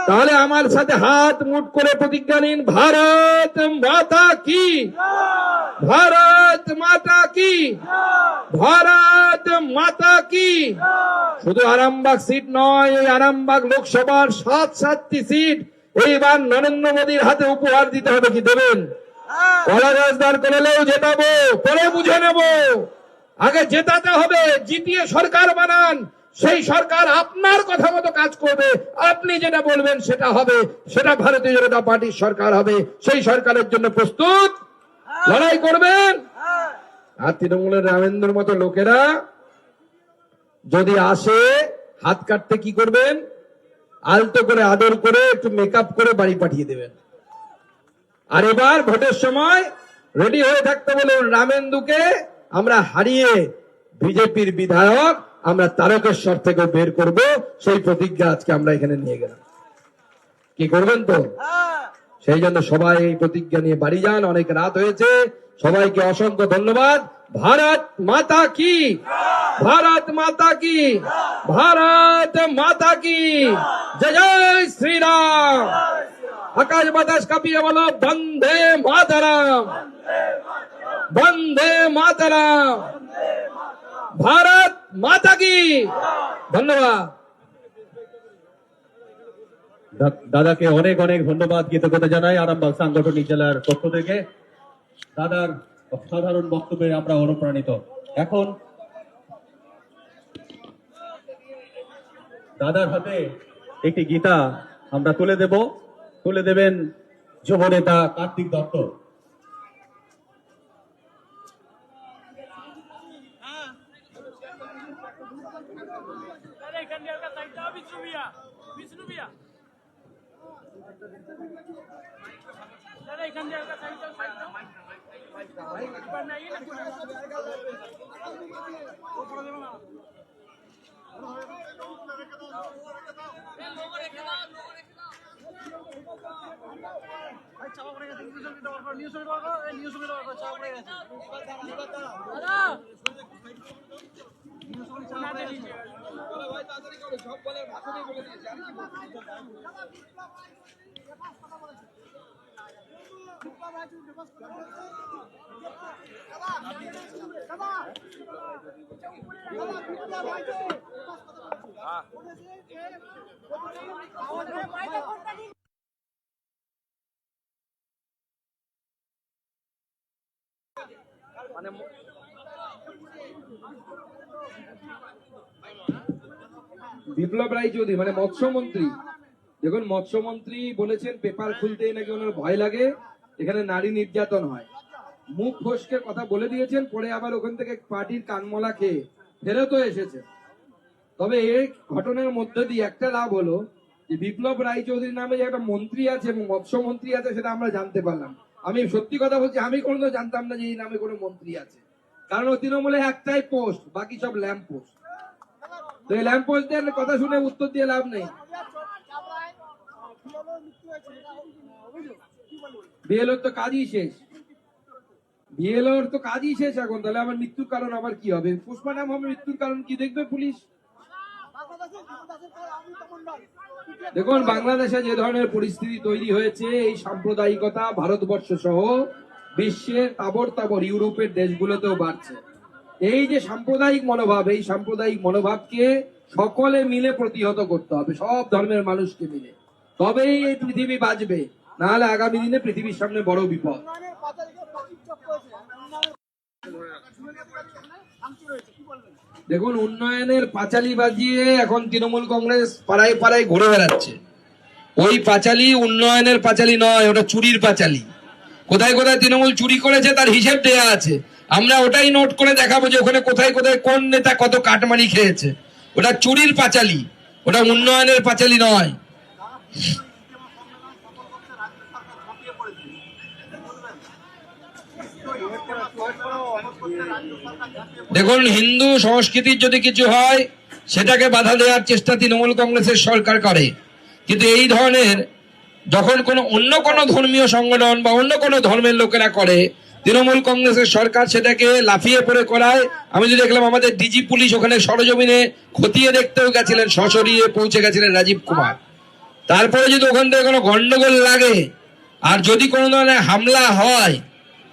তাহলে আমার সাথে হাত মুঠ করে প্রতিজ্ঞা নিন, ভারত মাতা কি, ভারত মাতা কি, ভারত মাতা কি। শুধু আরামবাগ সিট নয়, এই আরামবাগ লোকসভার 7টি সিট এইবার নরেন্দ্র মোদীর হাতে উপহার দিতে হবে। কি দেবেন? কলা গাছ দাঁড় করালেও জেতাবো, পরে বুঝে নেব। আগে জেতাতে হবে, জিতিয়ে সরকার বানান। সেই সরকার আপনার কথা মতো কাজ করবে, আপনি যেটা বলবেন সেটা হবে, সেটা ভারতীয় জনতা পার্টির সরকার হবে। সেই সরকারের জন্য প্রস্তুত? লড়াই করবেন? আর তৃণমূলের রামেন্দ্রর মতো লোকেরা যদি আসে হাত কাটতে, কি করবেন? আলতো করে আদর করে একটু মেকআপ করে বাড়ি পাঠিয়ে দেবেন। আর এবার ভোটের সময় রেডি হয়ে থাকতে বলুন, রামেন্দুকে আমরা হারিয়ে বিজেপির বিধায়ক আমরা তারকেশ্বর থেকে বের করব। সেই প্রতিজ্ঞা আজকে আমরা এখানে নিয়ে গেলাম। কি করবেন তো? সেই জন্য সবাই এই প্রতিজ্ঞা নিয়ে বাড়ি যান। অনেক রাত হয়েছে, সবাইকে অসংখ্য ধন্যবাদ। भारत माता की, भारत माता की, भारत माता की जय जय श्री राम। आकाश बातास कापिए बोलो वंदे मातरम, वंदे मातरम, भारत माता की। धन्यवाद। দাদাকে অনেক অনেক ধন্যবাদ, কৃতজ্ঞতা জানাই আরামবাগ সাংগঠনিক জেলার পক্ষ থেকে। দাদার সাধারণ বক্তব্যে আমরা অনুপ্রাণিত। এখন দাদার হাতে একটি গীতা আমরা তুলে দেবেন যুব নেতা কার্তিক দত্ত। বিপ্লব রায় চৌধুরী মানে মৎস্যমন্ত্রী, দেখুন মৎস্যমন্ত্রী বলেছেন পেপার খুলতেই নাকি ওনার ভয় লাগে, এখানে নারী নির্যাতন হয়। মুখ ফসকে কথা বলে দিয়েছেন, পরে আবার ওখান থেকে পার্টির কানমলা খেয়ে ফেরতও এসেছে। তবে এই ঘটনার মধ্যে দিয়ে একটা লাভ হলো যে বিপ্লব রায় চৌধুরী নামে যে একটা মন্ত্রী আছে এবং মৎস্যমন্ত্রী আছে সেটা আমরা জানতে পারলাম। আমি সত্যি কথা বলছি, আমি কোনোদিন জানতাম না যে এই নামে কোনো মন্ত্রী আছে, কারণ ও তৃণমূলে একটাই পোস্ট, বাকি সব ল্যাম্প পোস্ট। তো এই ল্যাম্প পোস্টের কথা শুনে উত্তর দিয়ে লাভ নেই। বিএলওর তো কাজই শেষ, বিএলওর তো কাজই শেষ এখন, তাহলে আমার মৃত্যুর কারণ আবার কি হবে? পোস্টমর্টম হবে, মৃত্যুর কারণ কি দেখবে পুলিশ? দেখুন বাংলাদেশে যে ধরনের পরিস্থিতি তৈরি হয়েছে, এই সাম্প্রদায়িকতা ভারতবর্ষ সহ বিশ্বের তাবর ইউরোপের দেশগুলোতেও বাড়ছে। এই যে সাম্প্রদায়িক মনোভাব, এই সাম্প্রদায়িক মনোভাবকে সকলে মিলে প্রতিহত করতে হবে, সব ধর্মের মানুষকে মিলে, তবেই এই পৃথিবী বাঁচবে, নাহলে আগামী দিনে পৃথিবীর সামনে বড় বিপদ। দেখুন উন্নয়নের পাঁচালি বাজিয়ে এখন তৃণমূল কংগ্রেস পাড়ায় পাড়ায় ঘুরে বেড়াচ্ছে। ওই পাঁচালি উন্নয়নের পাঁচালি নয়, ওটা চুরির পাঁচালি। কোথায় কোথায় তৃণমূল চুরি করেছে তার হিসেব দেয়া আছে, আমরা ওটাই নোট করে দেখাবো যে ওখানে কোথায় কোথায় কোন নেতা কত কাটমানি খেয়েছে। ওটা চুরির পাঁচালি, ওটা উন্নয়নের পাঁচালি নয়। দেখুন হিন্দু সংস্কৃতির যদি কিছু হয় সেটাকে বাধা দেওয়ার চেষ্টা তৃণমূল কংগ্রেসের সরকার করে, কিন্তু এই ধরনের যখন অন্য কোনো ধর্মীয় সংগঠন বা অন্য কোনো ধর্মের লোকেরা করে, তৃণমূল কংগ্রেসের সরকার সেটাকে লাফিয়ে পড়ে করায়। আমি তো দেখলাম আমাদের ডিজি পুলিশ ওখানে সরজমিনে খতিয়ে দেখতেও গেছিলেন, সশরীরে পৌঁছে গেছিলেন রাজীব কুমার। তারপরে যদি ওখান থেকে কোনো গন্ডগোল লাগে আর যদি কোনো ধরনের হামলা হয়,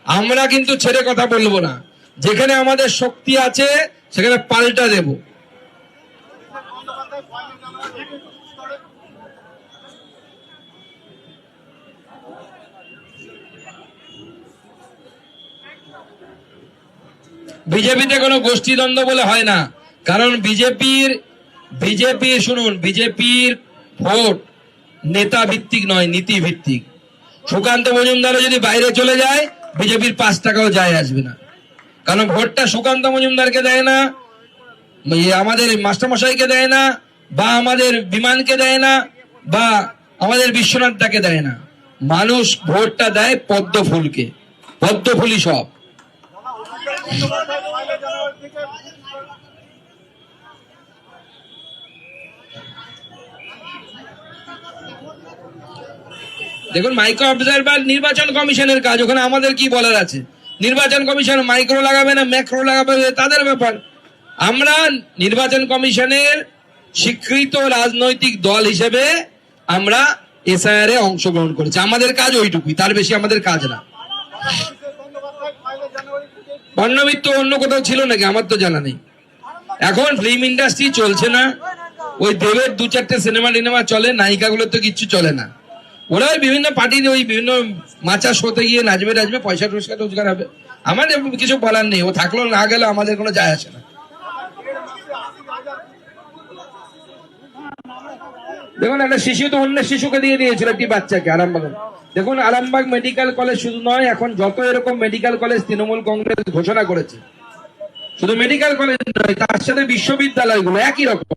আমরা কিন্তু ছেড়ে কথা বলবো না, যেখানে আমাদের শক্তি আছে সেখানে পাল্টা দেব। বিজেপিতে কোনো গোষ্ঠীদ্বন্দ্ব বলে হয় না, কারণ বিজেপির ভোট নেতা ভিত্তিক নয়, নীতি ভিত্তিক। সুকান্ত মজুমদারও যদি বাইরে চলে যায় বিজেপির 5 টাকাও যায় আসবে না, কারণ ভোটটা সুকান্ত মজুমদারকে দেয় না, আমাদের মাস্টারমশাইকে দেয় না, বা আমাদের বিমানকে দেয় না, বা আমাদের বিশ্বনাথ দাকে দেয় না। মানুষ ভোটটা দেয় পদ্ম ফুলকে, পদ্ম ফুলই সব। দেখুন মাইক্রো অবজারভার নির্বাচন কমিশনের কাজ, ওখানে আমাদের কি বলার আছে? নির্বাচন কমিশন মাইক্রো লাগাবে না ম্যাক্রো লাগাবে তাদের ব্যাপার। আমরা নির্বাচন কমিশনের স্বীকৃত রাজনৈতিক দল হিসেবে আমরা এসআইআর এ অংশগ্রহণ করেছি, আমাদের কাজ ওইটুকুই, তার বেশি আমাদের কাজ না। বর্ণবিদ তো অন্য কোথাও ছিল নাকি আমার তো জানা নেই। এখন ফিল্ম ইন্ডাস্ট্রি চলছে না, ওই দেবের 2-4টে সিনেমা টিনেমা চলে, নায়িকাগুলোর তো কিচ্ছু চলে না। ওরা ওই বিভিন্ন পার্টির ওই বিভিন্ন মাচা শোতে গিয়ে নাচবে টাচবে, পয়সা টয়সা রোজগার হবে, আমাদের কিছু বলার নেই। ও থাকলো না গেলে আমাদের কোনো যায় আসে না। দেখুন একটা শিশু তো অন্য শিশুকে দিয়ে দিয়েছিল, একটি বাচ্চাকে আরামবাগে। দেখুন আরামবাগ মেডিকেল কলেজ শুধু নয়, এখন যত এরকম মেডিকেল কলেজ তৃণমূল কংগ্রেস ঘোষণা করেছে, শুধু মেডিকেল কলেজ নয়, তার সাথে বিশ্ববিদ্যালয়গুলো একই রকম,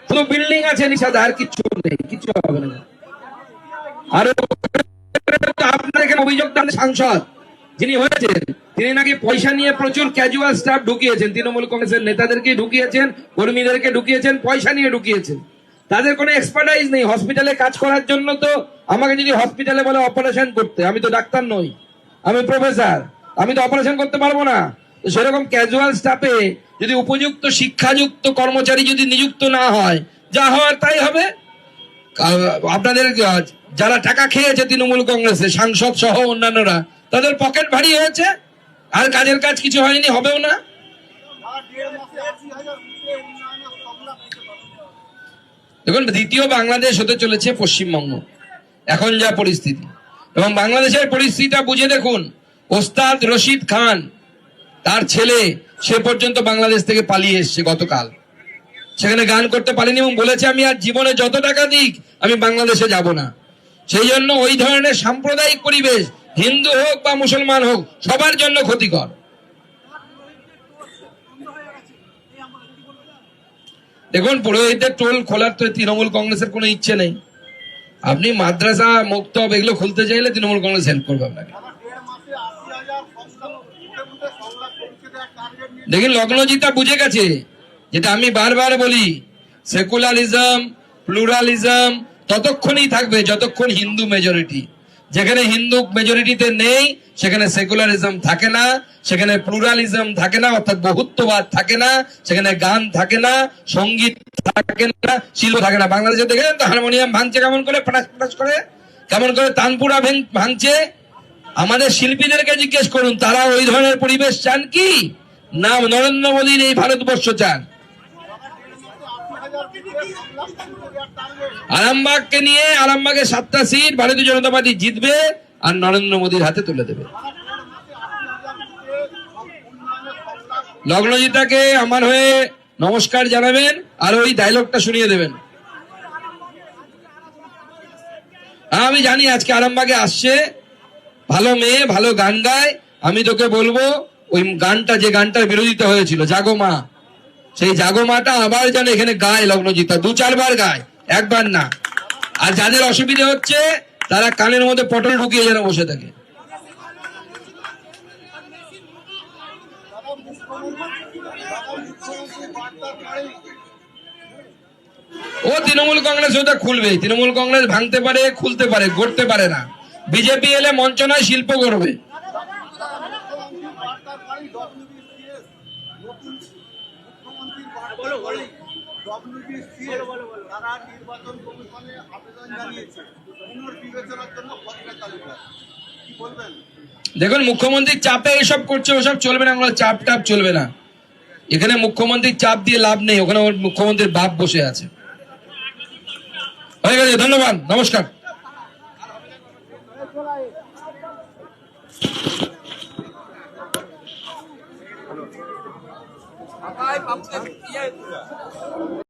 শুধু বিল্ডিং আছে নিষাদ, আর কিছু নেই, কিছু হবে না। আর আপনার এখানে অভিযোগ সাংসদ যিনি হয়েছেন, তিনি নাকি পয়সা নিয়ে প্রচুর ক্যাজুয়াল স্টাফ ঢুকিয়েছেন, তৃণমূল কংগ্রেসের নেতাদেরকে ঢুকিয়েছেন, কর্মীদেরকে ঢুকিয়েছেন, পয়সা নিয়ে ঢুকিয়েছেন। তাদের কোনো এক্সপার্টাইজ নেই হসপিটালে কাজ করার জন্য। তো আমাকে যদি হসপিটালে বলে অপারেশন করতে, আমি তো ডাক্তার নই, আমি প্রফেসর, আমি তো অপারেশন করতে পারবো না। তো সেরকম ক্যাজুয়াল স্টাফে যদি উপযুক্ত শিক্ষাযুক্ত কর্মচারী যদি নিযুক্ত না হয়, যা হওয়ার তাই হবে। আপনাদের যারা টাকা খেয়েছে তৃণমূল কংগ্রেসে সাংসদ সহ অন্যান্যরা, তাদের পকেট ভারী হয়েছে, আর কাজের কাজ কিছু হয়নি, হবেও না। দেখুন দ্বিতীয় বাংলাদেশ হতে চলেছে পশ্চিমবঙ্গ, এখন যা পরিস্থিতি, এবং বাংলাদেশের পরিস্থিতিটা বুঝে দেখুন। ওস্তাদ রশিদ খান তার ছেলে সে পর্যন্ত বাংলাদেশ থেকে পালিয়ে এসছে গতকাল, সেখানে গান করতে পারেনি এবং বলেছে আমি আর জীবনে যত টাকা দিক আমি বাংলাদেশে যাব না। সেই জন্য ওই ধরনের সাম্প্রদায়িক পরিবেশ হিন্দু হোক বা মুসলমান হোক সবার জন্য ক্ষতিকর। দেখুন পুরোহিতদের টোল খোলার তো তৃণমূল কংগ্রেসের কোনো ইচ্ছে নেই। আপনি মাদ্রাসা মুক্তব এগুলো খুলতে চাইলে তৃণমূল কংগ্রেস হেল্প করবে আপনাকে। দেখুন লগ্নজিতা বুঝে গেছে, যেটা আমি বারবার বলি, সেকুলারিজম প্লুরালিজম ততক্ষণই থাকবে যতক্ষণ হিন্দু মেজরিটি। যেখানে হিন্দু মেজরিটিতে নেই সেখানে সেকুলারিজম থাকে না, সেখানে প্লুরালিজম থাকে না, অর্থাৎ বহুত্ববাদ থাকে না, সেখানে গান থাকে না, সঙ্গীত থাকে না, শিল্প থাকে না। বাংলাদেশে দেখেন তো হারমোনিয়াম ভাঙছে কেমন করে, ফটাস ফটাস করে, কেমন করে তানপুরা ভাঙছে। আমাদের শিল্পীদেরকে জিজ্ঞেস করুন, তারা ওই ধরনের পরিবেশ চান কি না নরেন্দ্র মোদীর এই ভারতবর্ষ চান? আরামবাগকে নিয়ে, আরামবাগে 7টা সিট ভারতীয় জনতা পার্টি জিতবে আর নরেন্দ্র মোদীর হাতে তুলে দেবে। লগ্নজিতাকে আমার হয়ে নমস্কার জানাবেন আর ওই ডায়লগটা শুনিয়ে দেবেন। আমি জানি আজকে আরামবাগে আসছে, ভালো মেয়ে, ভালো গান গায়। আমি তোকে বলবো ওই গানটা, যে গানটার বিরোধিতা হয়েছিল জাগো মা, সেই জাগো মাটা আবার যেন এখানে গায় লগ্নজিতা, 2-4 বার গায়, একবার না। আর যাদের অসুবিধা হচ্ছে তারা কানের মধ্যে পটল ঢুকিয়ে যেন বসে থাকে। ও তৃণমূল কংগ্রেস ওটা খুলবে, তৃণমূল কংগ্রেস ভাঙতে পারে, খুলতে পারে, গড়তে পারে না। বিজেপি এলে মঞ্চ নয় শিল্প করবে। দেখুন মুখ্যমন্ত্রীর চাপে এসব করছে, ওসব চলবে না, চাপ টাপ চলবে না। এখানে মুখ্যমন্ত্রীর চাপ দিয়ে লাভ নেই, ওখানে মুখ্যমন্ত্রীর বাপ বসে আছে। হয়ে গেছে, ধন্যবাদ, নমস্কার।